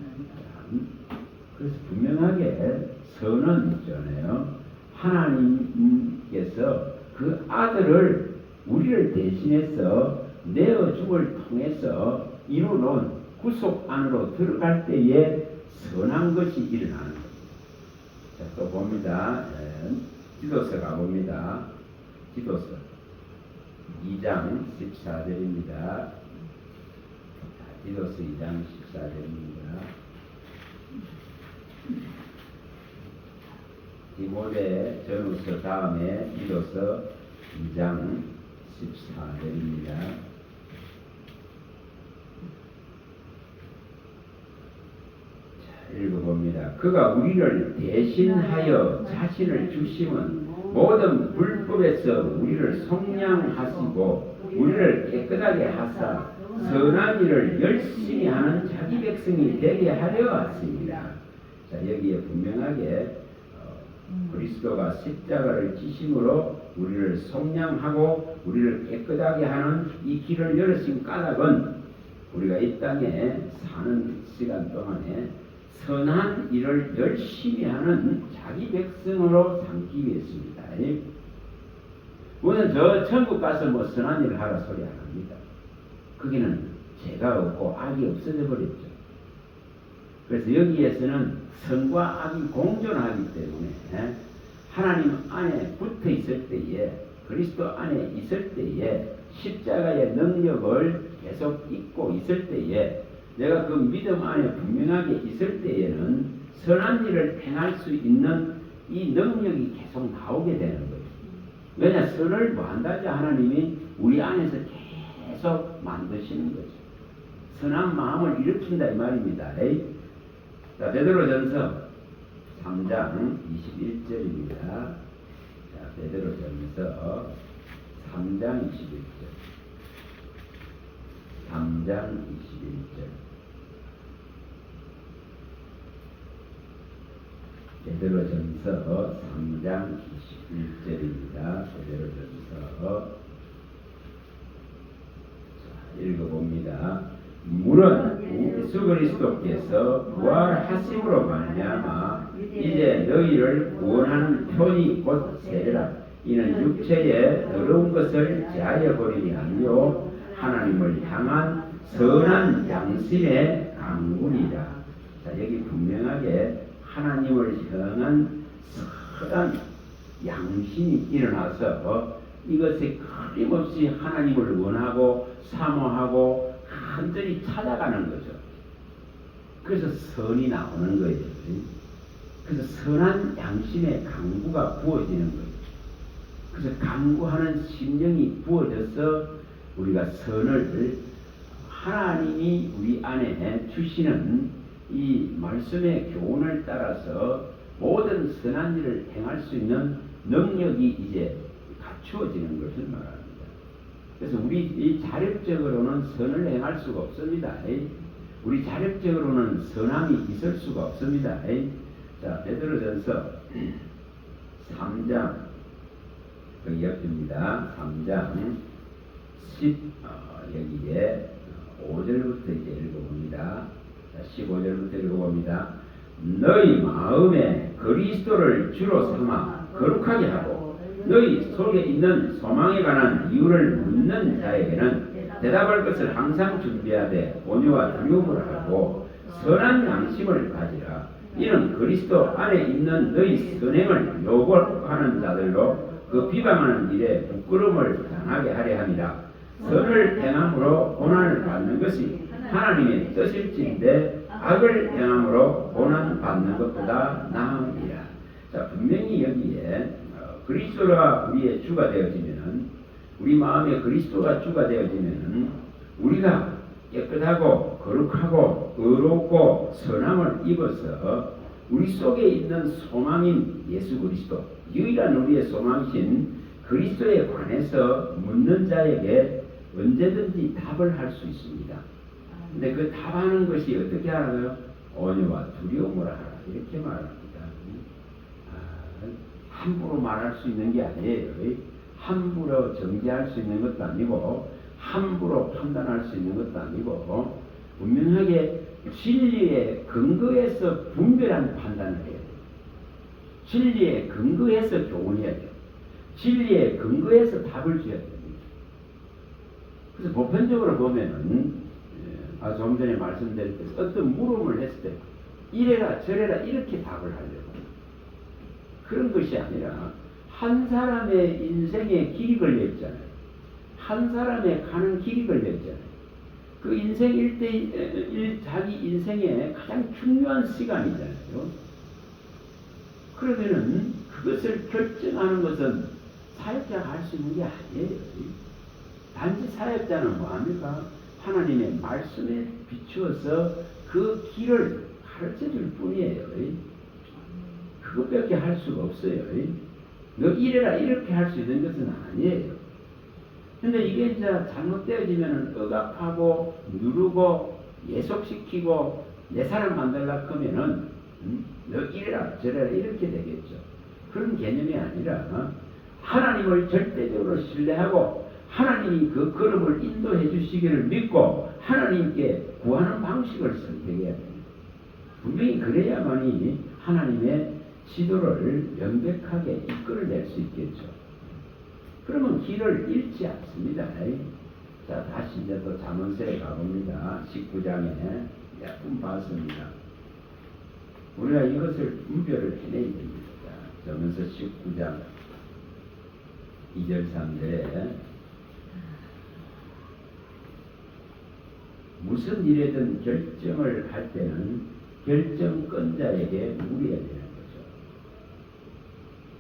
그래서 분명하게 선은 있잖아요. 하나님께서 그 아들을 우리를 대신해서 내어줌을 통해서 이루는 구속 안으로 들어갈 때에 선한 것이 일어나는 겁니다. 자, 또 봅니다. 디도서 가봅니다. 디도서 2장 14절입니다. 디도서 2장 14절입니다. 디모데 전후서 다음에 디도서 2장 14절입니다. 읽어봅니다. 그가 우리를 대신하여 자신을 주심은 모든 불법에서 우리를 속량하시고 우리를 깨끗하게 하사 선한 일을 열심히 하는 자기 백성이 되게 하려 하십니다. 자, 여기에 분명하게 그리스도가 십자가를 지심으로 우리를 속량하고 우리를 깨끗하게 하는 이 길을 열으신 까닭은 우리가 이 땅에 사는 시간 동안에 선한 일을 열심히 하는 자기 백성으로 삼기 위해서입니다. 우리는 저 천국 가서 뭐 선한 일을 하라 소리 안 합니다. 거기는 죄가 없고 악이 없어져 버렸죠. 그래서 여기에서는 선과 악이 공존하기 때문에 하나님 안에 붙어 있을 때에, 그리스도 안에 있을 때에, 십자가의 능력을 계속 잊고 있을 때에, 내가 그 믿음 안에 분명하게 있을 때에는 선한 일을 행할 수 있는 이 능력이 계속 나오게 되는 거예요. 왜냐, 선을 뭐 한다지 하나님이 우리 안에서 계속 만드시는 거죠. 선한 마음을 일으킨다 이 말입니다. 자, 베드로전서 3장 21절입니다. 자, 베드로전서 3장 21절. 3장 21절. 베드로전서 3장 21절입니다. 베드로전서. 자, 읽어봅니다. 물은 예수 그리스도께서 부활하심으로 말미암아 이제 너희를 구원하는 편이 곧 세리라. 이는 육체의 더러운 것을 제하여 버리지 아니요 하나님을 향한 선한 양심의 강군이라. 자, 여기 분명하게 하나님을 향한 선한 양심이 일어나서 이것에 끊임없이 하나님을 원하고 사모하고 간절히 찾아가는 거죠. 그래서 선이 나오는 거예요. 그래서 선한 양심의 강구가 부어지는 거예요. 그래서 강구하는 심령이 부어져서 우리가 선을 하나님이 우리 안에 주시는 이 말씀의 교훈을 따라서 모든 선한 일을 행할 수 있는 능력이 이제 갖추어지는 것을 말합니다. 그래서 우리 이 자력적으로는 선을 행할 수가 없습니다. 우리 자력적으로는 선함이 있을 수가 없습니다. 자, 베드로전서 3장 그 옆입니다. 3장 여기에 5절부터 이제 읽어봅니다. 15절부터 읽어봅니다. 너희 마음에 그리스도를 주로 삼아 거룩하게 하고 너희 속에 있는 소망에 관한 이유를 묻는 자에게는 대답할 것을 항상 준비하되 온유와 두려움을 하고 선한 양심을 가지라. 이는 그리스도 안에 있는 너희 선행을 요구하는 자들로 그 비방하는 일에 부끄러움을 당하게 하려 함이라. 선을 행함으로 고난을 받는 것이 하나님의 뜻일진데 악을 행함으로 고난 받는 것보다 나으니라. 자, 분명히 여기에 그리스도가 우리의 주가 되어지면은, 우리 마음에 그리스도가 주가 되어지면은 우리가 깨끗하고 거룩하고 의롭고 선함을 입어서 우리 속에 있는 소망인 예수 그리스도, 유일한 우리의 소망이신 그리스도에 관해서 묻는 자에게 언제든지 답을 할 수 있습니다. 근데 그 답하는 것이 어떻게 하라고요? 온유와 두려움을 하라. 이렇게 말합니다. 함부로 말할 수 있는 게 아니에요. 함부로 정죄할 수 있는 것도 아니고 함부로 판단할 수 있는 것도 아니고 분명하게 진리의 근거에서 분별한 판단을 해야 돼요. 진리의 근거에서 교훈해야 돼요. 진리의 근거에서 답을 줘야 됩니다. 그래서 보편적으로 보면은 좀 전에 말씀드릴 때 어떤 물음을 했을 때 이래라 저래라 이렇게 답을 하려고 그런 것이 아니라 한 사람의 인생에 길이 걸려 있잖아요. 한 사람의 가는 길이 걸려 있잖아요. 그 인생 자기 인생의 가장 중요한 시간이잖아요. 그러면은 그것을 결정하는 것은 사역자가 할 수 있는 게 아니에요. 단지 사역자는 뭐합니까? 하나님의 말씀에 비추어서 그 길을 가르쳐 줄 뿐이에요. 그것밖에 할 수가 없어요. 너 이래라 이렇게 할 수 있는 것은 아니에요. 근데 이게 이제 잘못되어지면 억압하고 누르고 예속시키고 내 사람 만들려고 하면은 너 이래라 저래라 이렇게 되겠죠. 그런 개념이 아니라 하나님을 절대적으로 신뢰하고 하나님이 그 걸음을 인도해 주시기를 믿고 하나님께 구하는 방식을 선택해야 됩니다. 분명히 그래야만이 하나님의 지도를 명백하게 이끌어낼 수 있겠죠. 그러면 길을 잃지 않습니다. 자, 다시 이제 또 잠언서에 가봅니다. 19장에 몇 봤습니다. 우리가 이것을 분별을 해내야 됩니다. 잠언서 19장 2절 3절에 무슨 일에든 결정을 할 때는 결정권자에게 물어야 되는 거죠.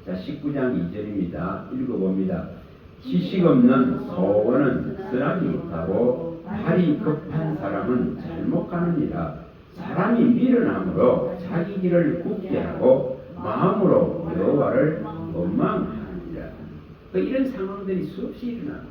자, 19장 2절입니다. 읽어봅니다. 지식 없는 소원은 쓰라기 못하고 팔이 급한 사람은 잘못하느니라. 사람이 미련함으로 자기 길을 굳게 하고 마음으로 여호와를 원망하느니라. 이런 상황들이 수없이 일어납니다.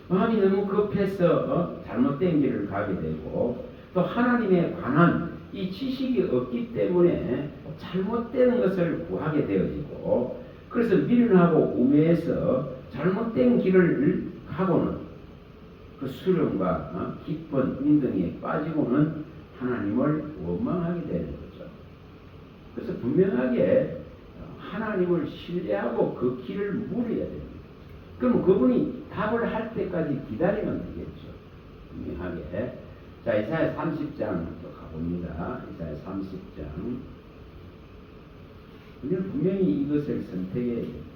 마음이 너무 급해서 잘못된 길을 가게 되고 또 하나님에 관한 이 지식이 없기 때문에 잘못된 것을 구하게 되어지고 그래서 미련하고 우매해서 잘못된 길을 가고는 그 수련과 기쁜 웅덩이에 빠지고는 하나님을 원망하게 되는 거죠. 그래서 분명하게 하나님을 신뢰하고 그 길을 물어야 됩니다. 그럼 그분이 답을 할 때까지 기다리면 되겠죠. 분명하게. 자, 이사야 30장 또 가봅니다. 이사야 30장. 우리는 분명히 이것을 선택해야 됩니다.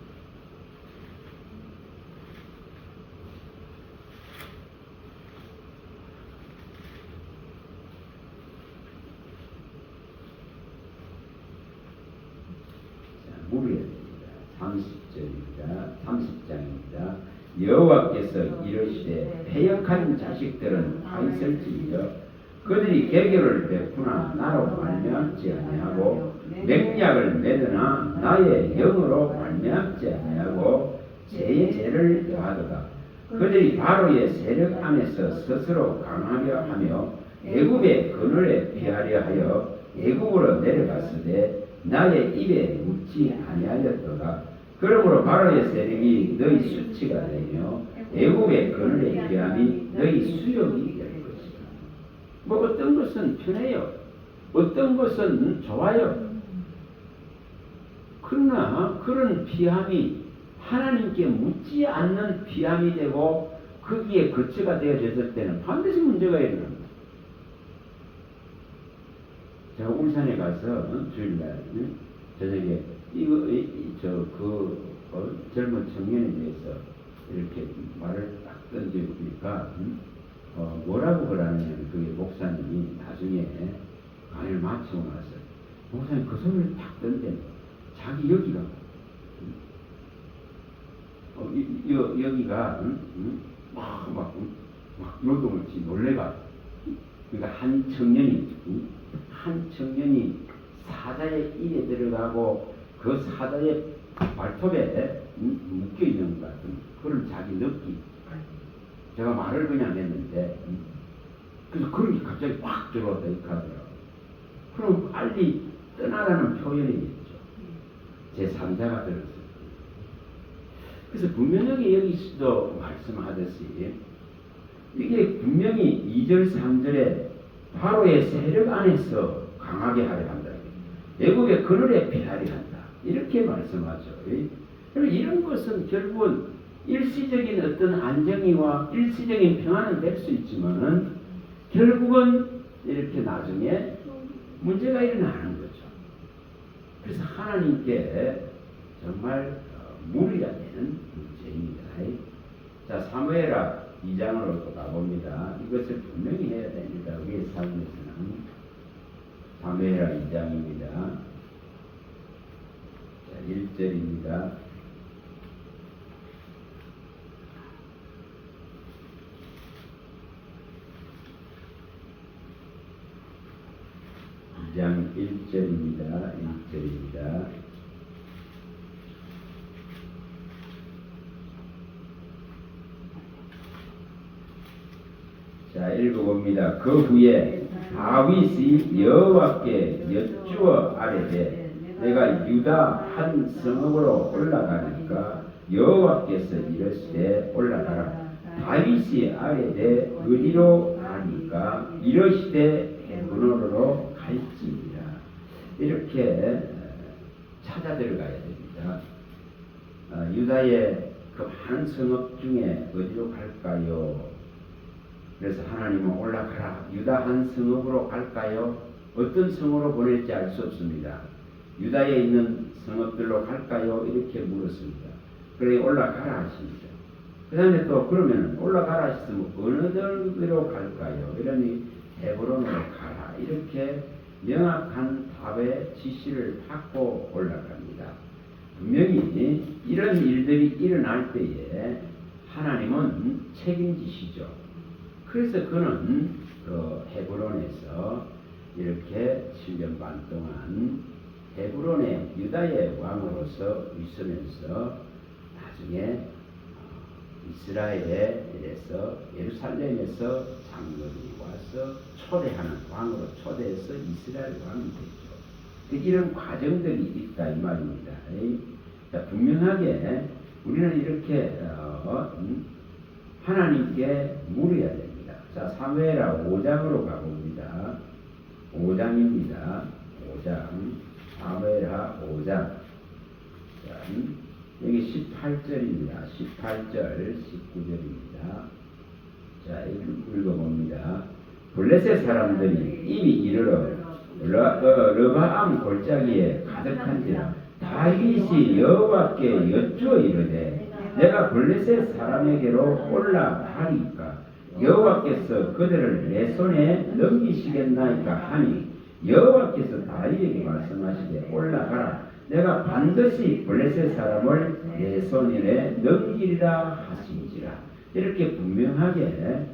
물어야 됩니다. 30장입니다. 여호와께서 이르시되 패역한 자식들은 다 있을지니여 그들이 계교를 베푸나 나로 말미암지 아니하고 맹약을 맺으나 나의 영으로 말미암지 아니하고 죄의 죄를 더하도다. 그들이 바로의 세력 안에서 스스로 강하려 하며 애굽의 그늘에 피하려 하여 애굽으로 내려갔으되 나의 입에 묻지 아니하였도다. 그러므로 바로의 세력이 너희 수치가 되며 애굽의 그늘에 피함이 너희 수욕이 될 것이다. 뭐 어떤 것은 편해요. 어떤 것은 좋아요. 그러나 그런 피함이 하나님께 묻지 않는 피함이 되고 거기에 거처가 되어졌을 때는 반드시 문제가 일어납니다. 제가 울산에 가서 주일날 저녁에 젊은 청년에 대해서 이렇게 말을 딱 던져보니까 뭐라고 그러냐면 그게 목사님이 나중에 강의를 마치고 나서 목사님 그 소리를 딱 던져 자기 여기가 여기가 막 요동을 치 놀래가. 그러니까 한 청년이 사자의 입에 들어가고 그 사자의 발톱에 묶여 있는 것 같은 그런 자기 느낌. 제가 말을 그냥 했는데 그래서 그런 게 갑자기 확 들어왔다 이렇게 하더라고요. 그럼 빨리 떠나라는 표현이겠죠. 제3자가 들었어요. 그래서 분명하게 여기서도 말씀하듯이 이게 분명히 2절 3절에 바로의 세력 안에서 강하게 하려 한다. 애국의 그늘에 피하려 한다. 이렇게 말씀하죠. 그럼 이런 것은 결국은 일시적인 어떤 안정이와 일시적인 평안은 될 수 있지만 결국은 이렇게 나중에 문제가 일어나는 거죠. 그래서 하나님께 정말 물어야 되는 문제입니다. 자, 사무엘하 2장으로 또 가봅니다. 이것을 분명히 해야 됩니다. 우리의 삶에서는. 사무엘하 2장입니다. 자, 1절입니다. 장 1절입니다. 1절입니다. 자, 읽어봅니다. 그 후에 다윗이 여호와께 여쭈어 아뢰되 내가 유다 한 성읍으로 올라가니까 여호와께서 이르시되 올라가라. 다윗이 아뢰되 어디로 가니까 이르시되 헤브론으로 갈지니라. 이렇게 찾아 들어가야 됩니다. 유다의 그 많은 성읍 중에 어디로 갈까요? 그래서 하나님은 올라가라. 유다 한 성읍으로 갈까요? 어떤 성으로 보낼지 알 수 없습니다. 유다에 있는 성읍들로 갈까요? 이렇게 물었습니다. 그래 올라가라 하십니다. 그 다음에 또 그러면 올라가라 하시면 어느 데로 갈까요? 이러니 헤브론으로 가라. 이렇게 명확한 답의 지시를 받고 올라갑니다. 분명히 이런 일들이 일어날 때에 하나님은 책임지시죠. 그래서 그는 그 헤브론에서 이렇게 7년 반 동안 헤브론의 유다의 왕으로서 있으면서 나중에 이스라엘에서 예루살렘에서 장로들이 와서 초대하는 왕으로 초대해서 이스라엘 왕이 되죠. 이런 과정들이 있다 이 말입니다. 자, 분명하게 우리는 이렇게 하나님께 물어야 됩니다. 자, 사무엘하 5장으로 가봅니다. 5장입니다. 5장. 사무엘하 5장. 자, 여기 18절입니다. 18절, 19절입니다. 자, 읽어봅니다. 블레셋 사람들이 이미 이르러 르바암 골짜기에 가득한지라 다윗이 여호와께 여쭈어 이르되 내가 블레셋 사람에게로 올라가리까 여호와께서 그들을 내 손에 넘기시겠나이까 하니 여호와께서 다윗에게 말씀하시되 올라가라 내가 반드시 블레셋 사람을 내 손에 넘기리라 하신지라. 이렇게 분명하게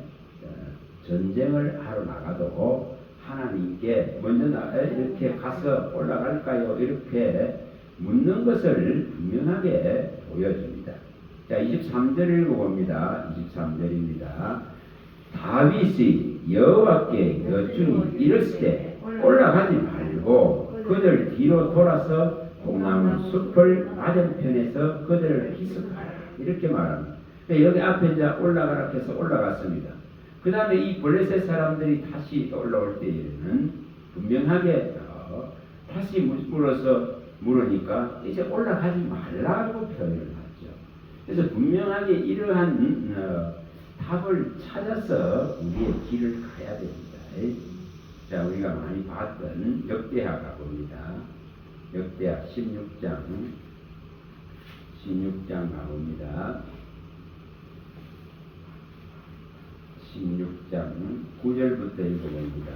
전쟁을 하러 나가도 하나님께 먼저 이렇게 가서 올라갈까요? 이렇게 묻는 것을 분명하게 보여줍니다. 자, 23절 읽어봅니다. 23절입니다. 다윗이 여호와께 여쭈니 이르시되 올라가지 말고 그들 뒤로 돌아서 동나무 숲을 맞은편에서 그들을 기습하라. 이렇게 말합니다. 여기 앞에 이제 올라가라 해서 올라갔습니다. 그 다음에 이 블레셋 사람들이 다시 올라올 때에는 분명하게 다시 물으니까 이제 올라가지 말라고 표현을 하죠. 그래서 분명하게 이러한 답을 찾아서 우리의 길을 가야 됩니다. 자, 우리가 많이 봤던 역대하 가봅니다. 역대하 16장 가봅니다. 16장 9절부터 읽어봅니다.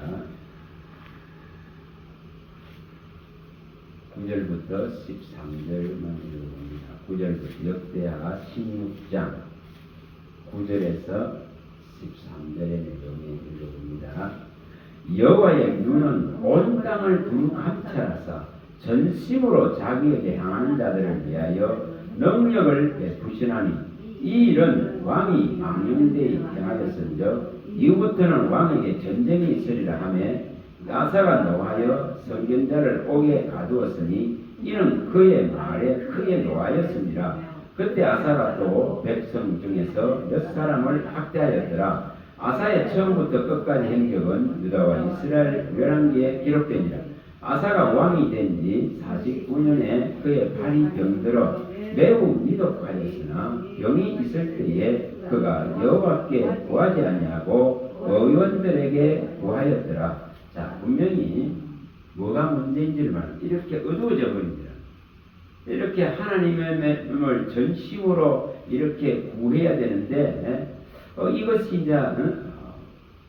9절부터 13절만 읽어봅니다. 9절부터 역대하 16장 9절에서 13절의 내용을 읽어봅니다. 여호와의 눈은 온 땅을 두루 감찰하사 전심으로 자기에게 향하는 자들을 위하여 능력을 베푸시나니 이 일은 왕이 망령되이 행하였은즉 이후부터는 왕에게 전쟁이 있으리라 하며 아사가 노하여 선견자를 옥에 가두었으니 이는 그의 말에 크게 노하였습니다. 그때 아사가 또 백성 중에서 몇 사람을 학대하였더라. 아사의 처음부터 끝까지 행적은 유다와 이스라엘 열왕기에 기록되니라. 아사가 왕이 된 지 49년에 그의 팔이 병들어 매우 미독하였으나 병이 있을 때에 그가 여호와께 구하지 아니하고 의원들에게 구하였더라. 자, 분명히 뭐가 문제인지를 말합니다. 이렇게 어두워져 버립니다. 이렇게 하나님을 전심으로 이렇게 구해야 되는데 이것이 이제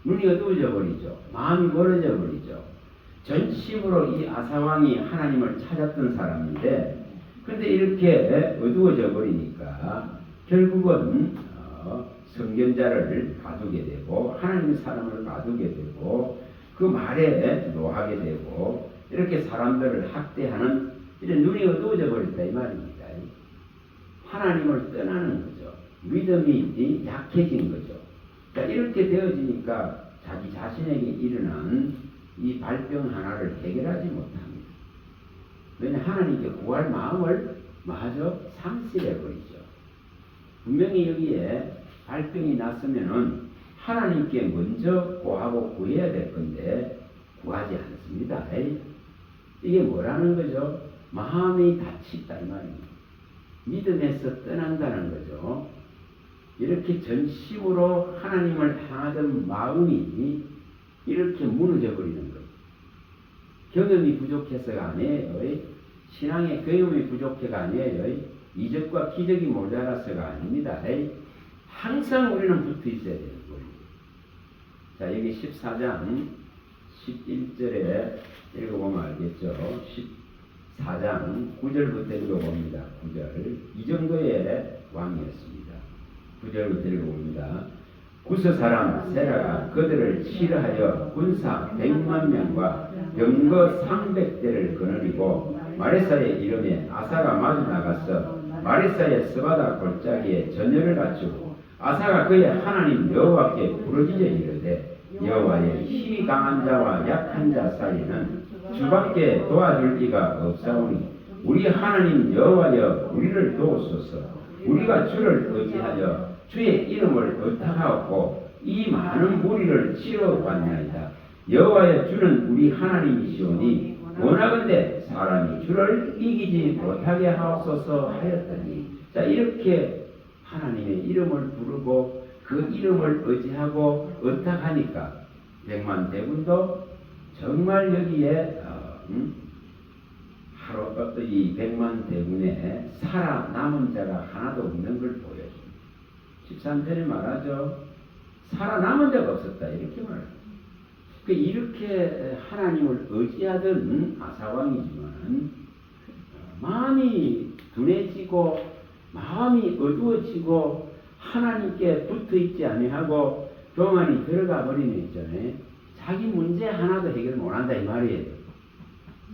눈이 어두워져 버리죠. 마음이 멀어져 버리죠. 전심으로 이 아사왕이 하나님을 찾았던 사람인데 근데 이렇게 어두워져 버리니까 결국은 선견자를 가두게 되고 하나님 사람을 가두게 되고 그 말에 노하게 되고 이렇게 사람들을 학대하는 이런 눈이 어두워져 버렸다 이 말입니다. 하나님을 떠나는 거죠. 믿음이 약해진 거죠. 자, 이렇게 되어지니까 자기 자신에게 일어난 이 발병 하나를 해결하지 못합니다. 왜냐 하나님께 구할 마음을 마저 상실해버리죠. 분명히 여기에 발병이 났으면은 하나님께 먼저 구하고 구해야 될 건데 구하지 않습니다. 이게 뭐라는 거죠? 마음이 다치다 이 말입니다. 믿음에서 떠난다는 거죠. 이렇게 전심으로 하나님을 향하던 마음이 이렇게 무너져 버리는 거예요. 경험이 부족해서가 아니에요. 신앙의 경험이 부족해가 아니에요. 이적과 기적이 모자라서가 아닙니다. 항상 우리는 붙어 있어야 되는 거예요. 자, 여기 14장 11절에 읽어보면 알겠죠. 14장 9절부터 읽어봅니다. 9절. 이 정도의 왕이었습니다. 9절부터 읽어봅니다. 구스 사람 세라가 그들을 치르하여 군사 100만 명과 병거 300대를 거느리고 마레사의 이름에 아사가 마주 나가서 마레사의 스바다 골짜기에 전열을 갖추고 아사가 그의 하나님 여호와께 부르짖어 이르되 여호와의 힘이 강한 자와 약한 자 사이에는 주밖에 도와줄 이가 없사오니 우리 하나님 여호와여 우리를 도우소서. 우리가 주를 의지하여 주의 이름을 의탁하였고 이 많은 무리를 치러왔나이다. 여호와의 주는 우리 하나님이시오니 원하건대 사람이 주를 이기지 못하게 하옵소서 하였더니 자, 이렇게 하나님의 이름을 부르고 그 이름을 의지하고 의탁하니까 백만 대군도 정말 여기에 하루 이 백만 대군에 살아남은 자가 하나도 없는 걸 보여줍니다. 13절에 말하죠. 살아남은 자가 없었다 이렇게 말합니다. 이렇게 하나님을 의지하던 아사왕이지만 마음이 둔해지고 마음이 어두워지고 하나님께 붙어있지 아니하고 교만이 들어가 버리면 있잖아요. 자기 문제 하나도 해결 못한다 이 말이에요.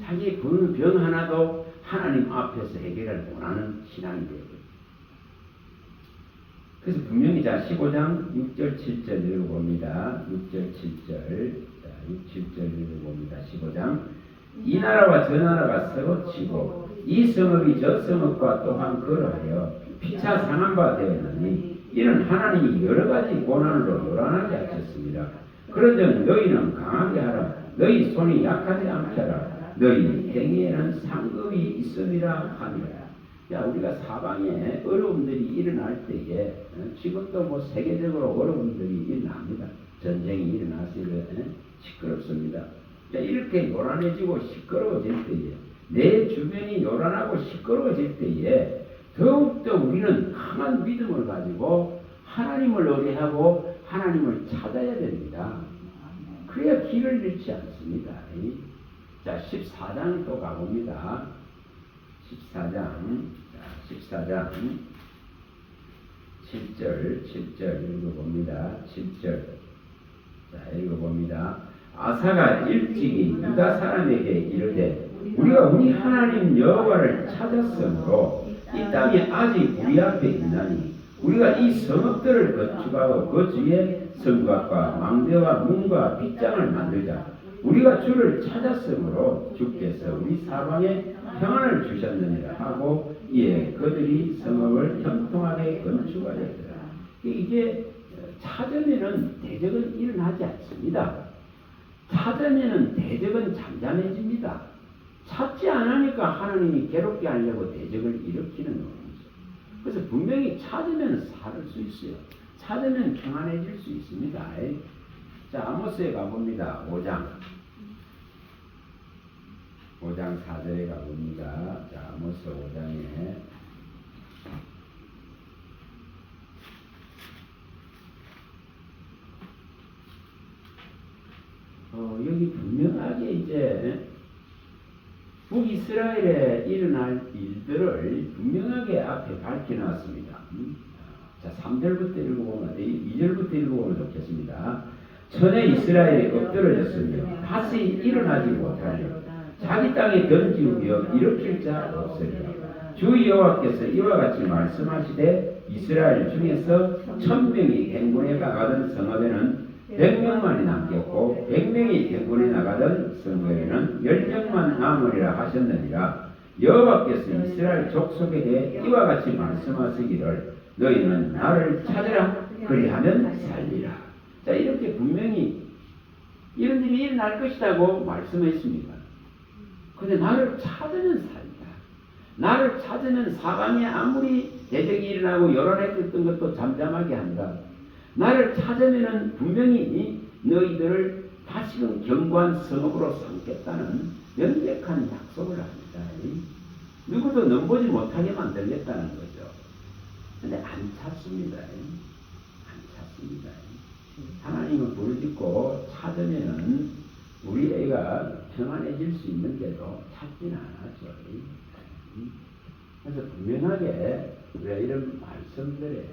자기 병 하나도 하나님 앞에서 해결을 못하는 신앙이 돼요. 그래서 분명히 자 15장 6절 7절 읽어봅니다. 6절 7절 6, 7절 읽어봅니다. 15장 이 나라와 저 나라가 서로 치고 이 성읍이 저 성읍과 또한 그러하여 피차 상한 바 되었느니 이는 하나님이 여러 가지 고난으로 요란하게 하셨습니다. 그런즉 너희는 강하게 하라. 너희 손이 약하지 않게 하라. 너희 행위에는 상급이 있음이라 하니라. 야, 우리가 사방에 어려움들이 일어날 때에 지금도 뭐 세계적으로 어려움들이 일어납니다. 전쟁이 일어나서 시끄럽습니다. 자, 이렇게 요란해지고 시끄러워질 때에 내 주변이 요란하고 시끄러워질 때에 더욱더 우리는 강한 믿음을 가지고 하나님을 의뢰하고 하나님을 찾아야 됩니다. 그래야 길을 잃지 않습니다. 자, 14장 또 가봅니다. 14장 7절 읽어봅니다. 7절 자, 읽어봅니다. 아사가 일찍이 유다 사람에게 이르되 우리가 우리 하나님 여호와를 찾았으므로 이 땅이 아직 우리 앞에 있나니 우리가 이 성읍들을 건축하고 그 주위에 성곽과 망대와 문과 빗장을 만들자. 우리가 주를 찾았으므로 주께서 우리 사방에 평안을 주셨느니라 하고 이에 그들이 성읍을 형통하게 건축하였더라. 이게 찾으면은 대적은 일어나지 않습니다. 찾으면은 대적은 잠잠해집니다. 찾지 않으니까 하나님이 괴롭게 하려고 대적을 일으키는 거죠. 그래서 분명히 찾으면 살을 수 있어요. 찾으면 평안해질 수 있습니다. 자, 아모스에 가봅니다. 5장 4절에 가봅니다. 자, 아모스 5장에 여기 분명하게 이제 북이스라엘에 일어날 일들을 분명하게 앞에 밝혀놨습니다. 자, 3절부터 읽어보면 2절부터 읽어보면 좋겠습니다. 전에 이스라엘이 엎드러졌으며 다시 일어나지 못하며 자기 땅에 던지우며 일으킬 자 없으리라. 주 여호와께서 이와 같이 말씀하시되 이스라엘 중에서 1000명이 행군에 나가던 성읍에는 100명만이 남겼고 100명이 행군에 나가던 성읍에는 10명만 남으리라 하셨느니라. 여호와께서 이스라엘 족속에게 이와 같이 말씀하시기를 너희는 나를 찾으라 그리하면 살리라. 자, 이렇게 분명히 이런 일이 일어날 것이라고 말씀했습니다. 근데 나를 찾으면 살리라. 나를 찾으면 사방에 아무리 대적이 일어나고 요란했던 것도 잠잠하게 한다. 나를 찾으면 분명히 너희들을 다시금 견고한 성읍으로 삼겠다는 명백한 약속을 합니다. 누구도 넘보지 못하게 만들겠다는 거죠. 근데 안 찾습니다. 안 찾습니다. 하나님을 부르짖고 찾으면은 우리 애가 평안해질 수 있는데도 찾지는 않았죠. 그래서 분명하게 우리가 이런 말씀들에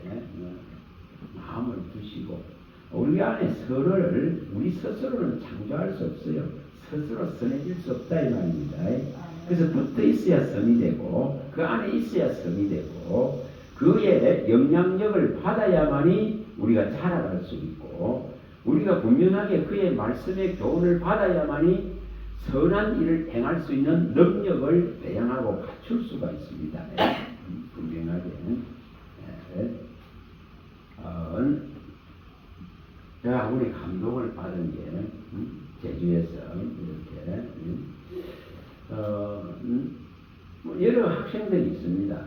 마음을 두시고 우리 안에 선을 우리 스스로는 창조할 수 없어요. 스스로 선해질 수 없다 이 말입니다. 그래서 붙어 있어야 선이 되고 그 안에 있어야 선이 되고 그의 영향력을 받아야만이 우리가 자라갈 수 있고 우리가 분명하게 그의 말씀의 교훈을 받아야만이 선한 일을 행할 수 있는 능력을 배양하고 갖출 수가 있습니다. 분명하게. 제가 우리 감동을 받은 게 제주에서 이렇게 뭐 여러 학생들이 있습니다.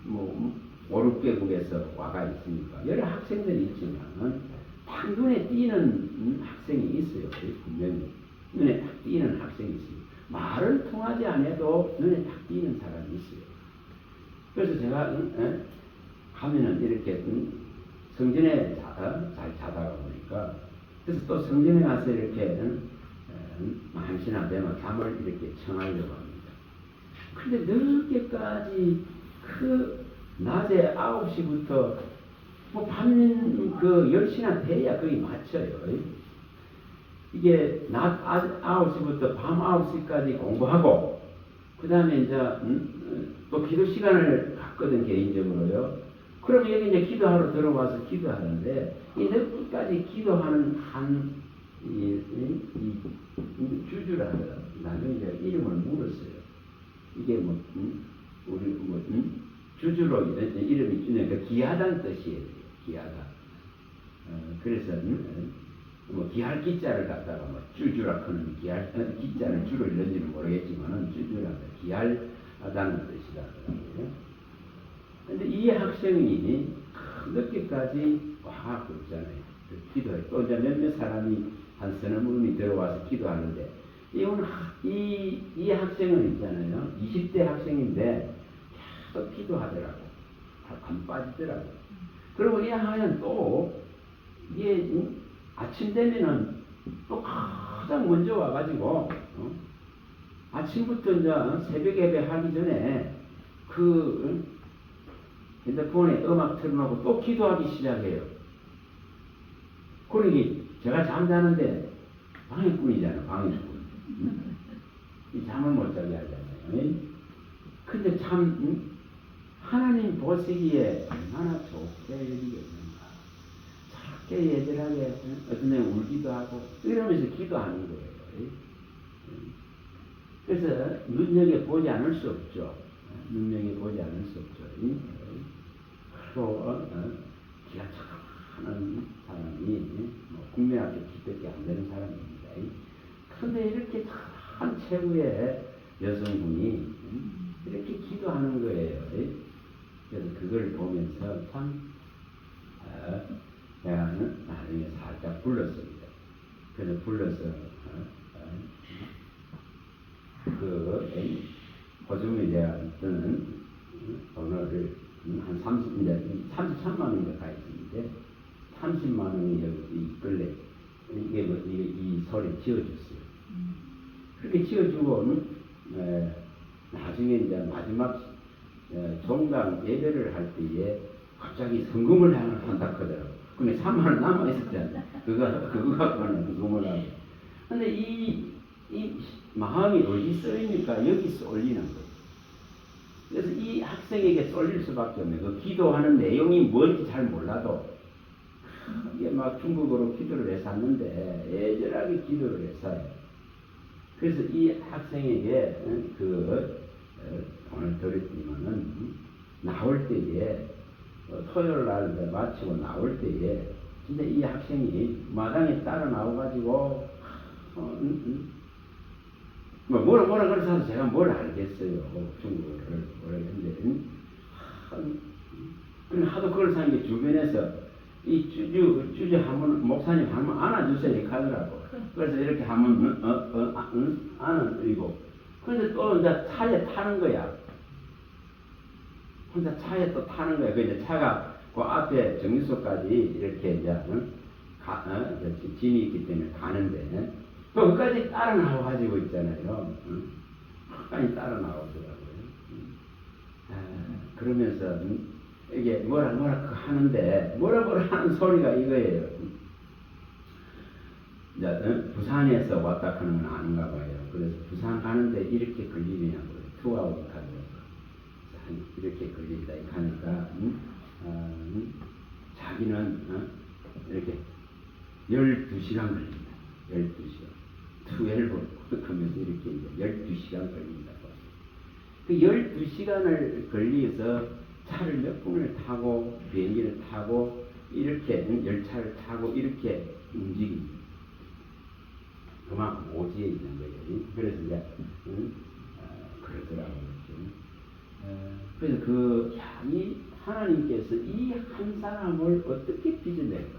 뭐 5, 6개국에서 와가 있으니까 여러 학생들이 있지만 딱 눈에 띄는 학생이 있어요. 분명히 눈에 딱 띄는 학생이 있어요. 말을 통하지 않아도 눈에 딱 띄는 사람이 있어요. 그래서 제가 가면은 이렇게 성전에 잘 자다가 보니까 그래서 또 성전에 가서 이렇게 만시나 되면 잠을 이렇게 청하려고 합니다. 근데 늦게까지 그 낮에 9시부터 밤 그 10시나 돼야 거의 맞춰요. 이게 낮 9시부터 밤 9시까지 공부하고 그 다음에 이제 또 기도 시간을 갖거든 개인적으로요. 그럼 여기 이제 기도하러 들어와서 기도하는데 이 늦게까지 기도하는 이 주주라 나중에 제가 이름을 물었어요. 이게 우리 주주로 이름이 주는 기하다는 뜻이에요. 기하다. 그래서 기할 기자를 갖다가 주주라 하는 기할 기자를 주로 이런지는 모르겠지만은 주주라 기할하다는 뜻이라고요. 근데 이 학생이 늦게까지 와갖고 있잖아요. 기도해. 또 이제 몇몇 사람이 한 서너 분이 들어와서 기도하는데 이 학생은 있잖아요. 20대 학생인데 계속 기도하더라고. 안 빠지더라고. 그리고 이 학생은 또 이게 아침 되면은 또 가장 먼저 와가지고 아침부터 이제 새벽 예배 하기 전에 그 핸드폰에 음악 틀어놓고 또 기도하기 시작해요. 그러니 제가 잠자는데 방해꾼이잖아요. 방해꾼. 이 잠을 못 자게 하잖아요. 근데 참 하나님 보시기에 얼마나 좋게 여기겠는가. 작게 예절하게 어떤 애 울기도 하고 이러면서 기도하는 거예요. 그래서 눈여겨보지 않을 수 없죠. 눈여겨보지 않을 수 없죠. 그리고 기가 착한 사람이 국민학교 기밖에 안 되는 사람입니다. 근데 이렇게 한 최고의 여성분이 이렇게 기도하는 거예요. 그래서 그걸 보면서 참 내가 나중에 살짝 불렀습니다. 그래서 불러서 호주머니 제가 쓰는 번호를 한 33만 원인가 가 있는데 30만 원이 여기 있길래 이 소리 지어줬어요. 그렇게 지어주고 나중에 이제 마지막 종강 예배를 할 때에 갑자기 성금을 한다 하더라고. 근데 3만 원 남아 있었잖아요. 그거 갖고는 성금을 하고. 근데 이 마음이 어디 쏠립니까? 여기 쏠리는 거예요. 그래서 이 학생에게 쏠릴 수밖에 없는 그 기도하는 내용이 뭔지 잘 몰라도 이게 막 중국어로 기도를 해서 하는데 애절하게 기도를 했어요. 그래서 이 학생에게 돈을 드렸지만은 나올 때에 토요일 날 마치고 나올 때에 진짜 이 학생이 마당에 따라 나와가지고 뭐라 그래서 제가 뭘 알겠어요. 중국어를 모르겠는데 하도 그걸 사는 게 주변에서 이 주주 하면 목사님 하면 안아주세요 이렇게 하더라고. 그래서 이렇게 하면 안아드리고 그런데 또 이제 차에 타는 거야. 혼자 차에 또 타는 거야. 그 이제 차가 그 앞에 정류소까지 이렇게 이제 짐이 있기 때문에 가는데 또 끝까지 따라 나와가지고 있잖아요. 끝까지 따라 나오더라고요. 그러면서 이게 뭐라 하는데 뭐라 하는 소리가 이거예요. 이제 부산에서 왔다 하는 건 아닌가 봐요. 그래서 부산 가는데 이렇게 걸리냐고요. 투아웃 가고 이렇게 걸린다 하니까 자기는 이렇게 12시간 걸린다. 12시간. 12 그러면서 이렇게 이제 12시간 걸린다고. 그 12시간을 걸려서 차를 몇 분을 타고 비행기를 타고 이렇게 열차를 타고 이렇게 움직입니다. 그만큼 오지에 있는 거예요. 그래서 이제 그러더라고요. 그래서 이 하나님께서 이 한 사람을 어떻게 빚어낼까?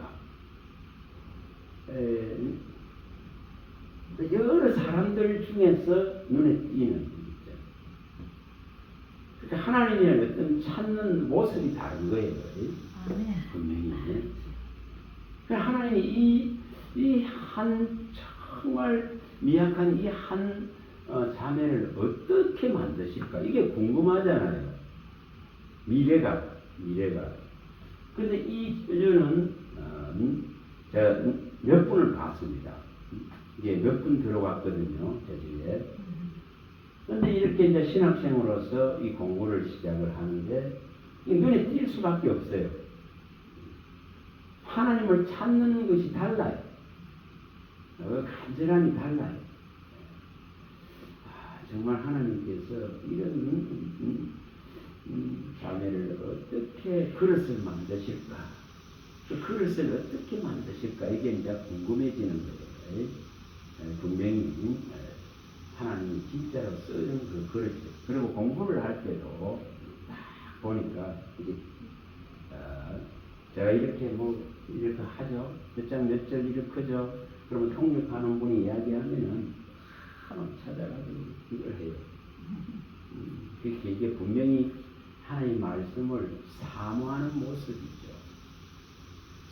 여러 사람들 중에서 눈에 띄는 있죠. 그러니까 하나님의 어떤 찾는 모습이 다른 거예요. 분명히. 하나님이 이 한 정말 미약한 이 한 자매를 어떻게 만드실까? 이게 궁금하잖아요. 미래가. 근데 이 주는 제가 몇 분을 봤습니다. 이게 몇 분 들어왔거든요, 제 주에. 근데 이렇게 이제 신학생으로서 이 공부를 시작을 하는데 눈에 띌 수밖에 없어요. 하나님을 찾는 것이 달라요. 간절함이 달라요. 정말 하나님께서 이런 자매를 어떻게 그릇을 만드실까? 그 그릇을 어떻게 만드실까? 이게 이제 궁금해지는 거예요. 분명히 하나님이 진짜로 쓰는 그 그릇이에요. 그리고 공부를 할 때도 딱 보니까 이게 제가 이렇게 이렇게 하죠. 몇 장 몇 절 이렇게 크죠. 그러면 통역하는 분이 이야기하면은 한번 찾아가지고 이걸 해요. 이게 분명히 하나님의 말씀을 사모하는 모습이죠.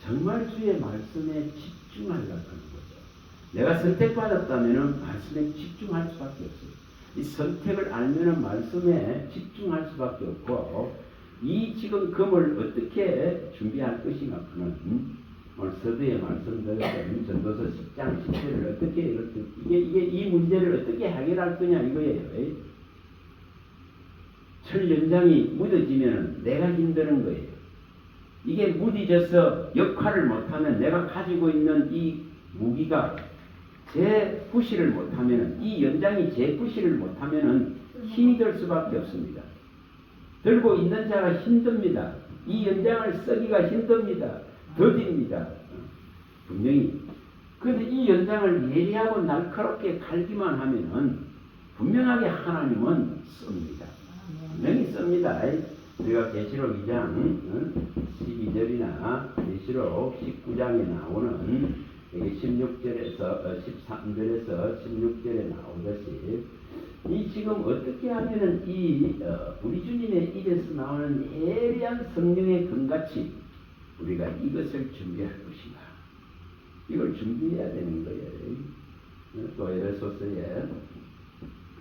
정말 주의 말씀에 집중하려고 하는 거죠. 내가 선택받았다면 말씀에 집중할 수밖에 없어요. 이 선택을 알면 말씀에 집중할 수밖에 없고, 이 지금 금을 어떻게 준비할 것인가 하는 오늘 서두에 말씀드렸던 전도서 10장 10절을 어떻게 이게 이 문제를 어떻게 해결할 거냐 이거예요. 철 연장이 묻어지면 내가 힘드는 거예요. 이게 무디져서 역할을 못하면 내가 가지고 있는 이 무기가 제 부시를 못하면, 이 연장이 제 부시를 못하면 힘이 들 수밖에 없습니다. 들고 있는 자가 힘듭니다. 이 연장을 쓰기가 힘듭니다. 더딥니다. 분명히. 그런데 이 연장을 예리하고 날카롭게 갈기만 하면은 분명하게 하나님은 씁니다. 분명히 씁니다. 우리가 계시록 2장 12절이나 계시록 19장에 나오는 16절에서 13절에서 16절에 나오듯이 이 지금 어떻게 하면은 우리 주님의 입에서 나오는 예리한 성령의 금같이 우리가 이것을 준비할 것인가? 이걸 준비해야 되는 거예요. 또 에베소서의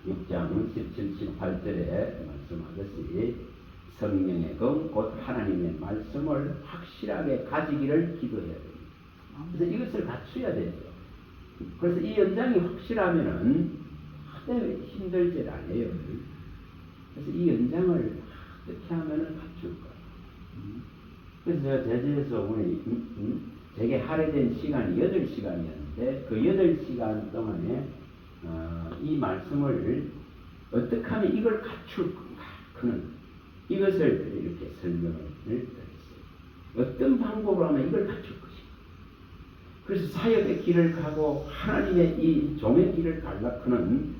6장 17, 18절에 말씀하듯이 성령의 금, 곧 하나님의 말씀을 확실하게 가지기를 기도해야 됩니다. 그래서 이것을 갖춰야 되죠. 그래서 이 연장이 확실하면은 힘들지 않아요. 그래서 이 연장을 어떻게 하면은 갖출까? 그래서 제가 제주에서 오늘 되게 할애된 시간이 8시간이었는데 그 8시간 동안에 이 말씀을 어떻게 하면 이걸 갖출 건가? 그는 이것을 이렇게 설명을 드렸어요. 어떤 방법으로 하면 이걸 갖출 것인가? 그래서 사역의 길을 가고 하나님의 이 종의 길을 갈라크는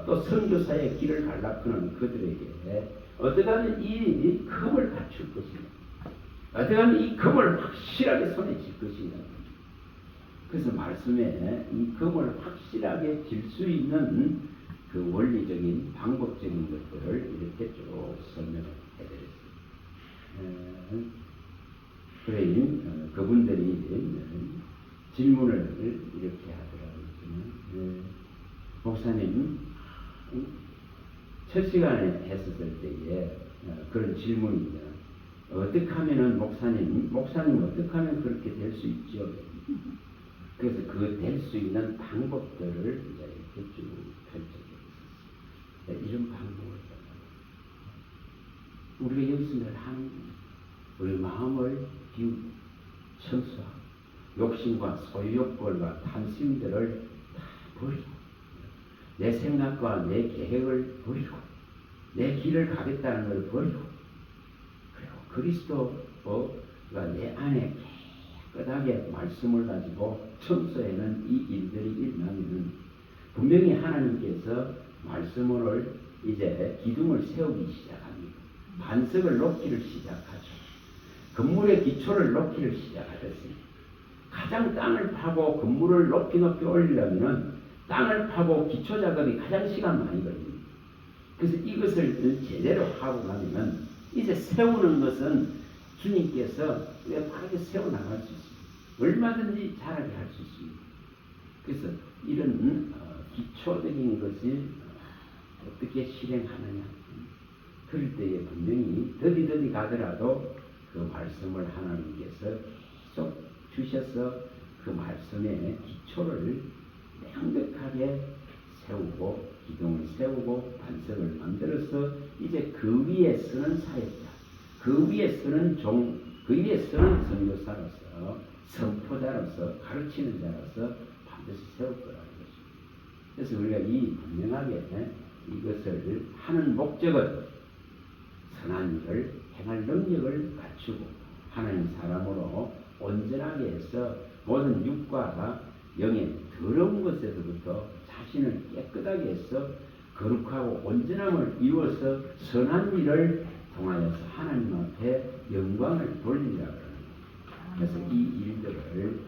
또 선교사의 길을 갈라크는 그들에게 어떻게 하면 이 금을 갖출 것인가? 어떻게 하면 이 금을 확실하게 손에 쥘 것인가? 그래서 말씀에 이 금을 확실하게 쥘 수 있는 그 원리적인 방법적인 것들을 이렇게 쭉 설명을 해드렸습니다. 그래 그분들이 질문을 이렇게 하더라고요. 목사님 첫 시간에 했었을 때에 그런 질문입니다. 어떻게 하면은 목사님 어떻게 하면 그렇게 될 수 있죠? 그래서 그 될 수 있는 방법들을 이제 이렇게 쭉 펼쳐드렸어요. 이런 방법을 우리가 여기서 늘 하는 우리 마음을 비우고 청소하고 욕심과 소유욕과 탐심들을 다 버리고 내 생각과 내 계획을 버리고 내 길을 가겠다는 것을 버리고 그리고 그리스도가 내 안에 깨끗하게 말씀을 가지고 청소에는 이 일들이 일어나면 분명히 하나님께서 말씀을 이제 기둥을 세우기 시작합니다. 반석을 놓기를 시작하죠. 건물의 기초를 놓기를 시작하셨습니다. 가장 땅을 파고 건물을 높이 올리려면 땅을 파고 기초 작업이 가장 시간 많이 걸립니다. 그래서 이것을 제대로 하고 나면 이제 세우는 것은 주님께서 빠르게 세워나갈 수 있습니다. 얼마든지 잘하게 할 수 있습니다. 그래서 이런 기초적인 것을 어떻게 실행하느냐. 그럴 때에 분명히 더디더디 가더라도 그 말씀을 하나님께서 계속 주셔서 그 말씀의 기초를 명백하게 세우고 기둥을 세우고 반석을 만들어서 이제 그 위에 서는 사역자, 그 위에 서는 종, 그 위에 서는 선교사로서 선포자로서 가르치는 자로서 반드시 세울 거라는 것입니다. 그래서 우리가 이 분명하게 이것을 하는 목적은 선한 일을 행할 능력을 갖추고 하나님 사람으로 온전하게 해서 모든 육과 영의 더러운 것에서부터 자신을 깨끗하게 해서 거룩하고 온전함을 이루어서 선한 일을 통하여서 하나님 앞에 영광을 돌리라고 합니다. 그래서 이 일들을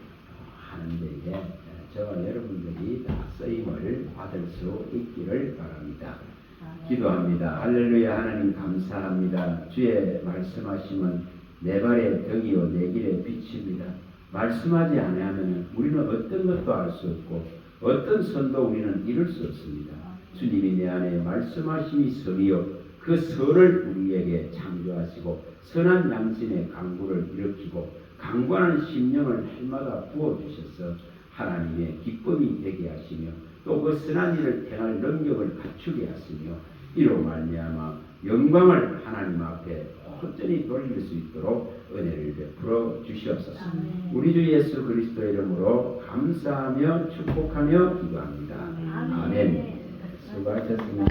하는 데에 저와 여러분들이 다 쓰임을 받을 수 있기를 바랍니다. 기도합니다. 할렐루야. 하나님 감사합니다. 주의 말씀하심은 내 발의 덕이요 내 길의 빛입니다. 말씀하지 아니하면 우리는 어떤 것도 알 수 없고 어떤 선도 우리는 이룰 수 없습니다. 주님이 내 안에 말씀하심이 선이요 그 선을 우리에게 창조하시고 선한 양심의 강구를 일으키고 강구하는 심령을 해마다 부어주셔서 하나님의 기쁨이 되게 하시며 또 그 선한 일을 행할 능력을 갖추게 하시며 이로 말미암아 영광을 하나님 앞에 온전히 돌릴 수 있도록 은혜를 베풀어 주시옵소서. 우리 주 예수 그리스도의 이름으로 감사하며 축복하며 기도합니다. 아멘. 수고하셨습니다.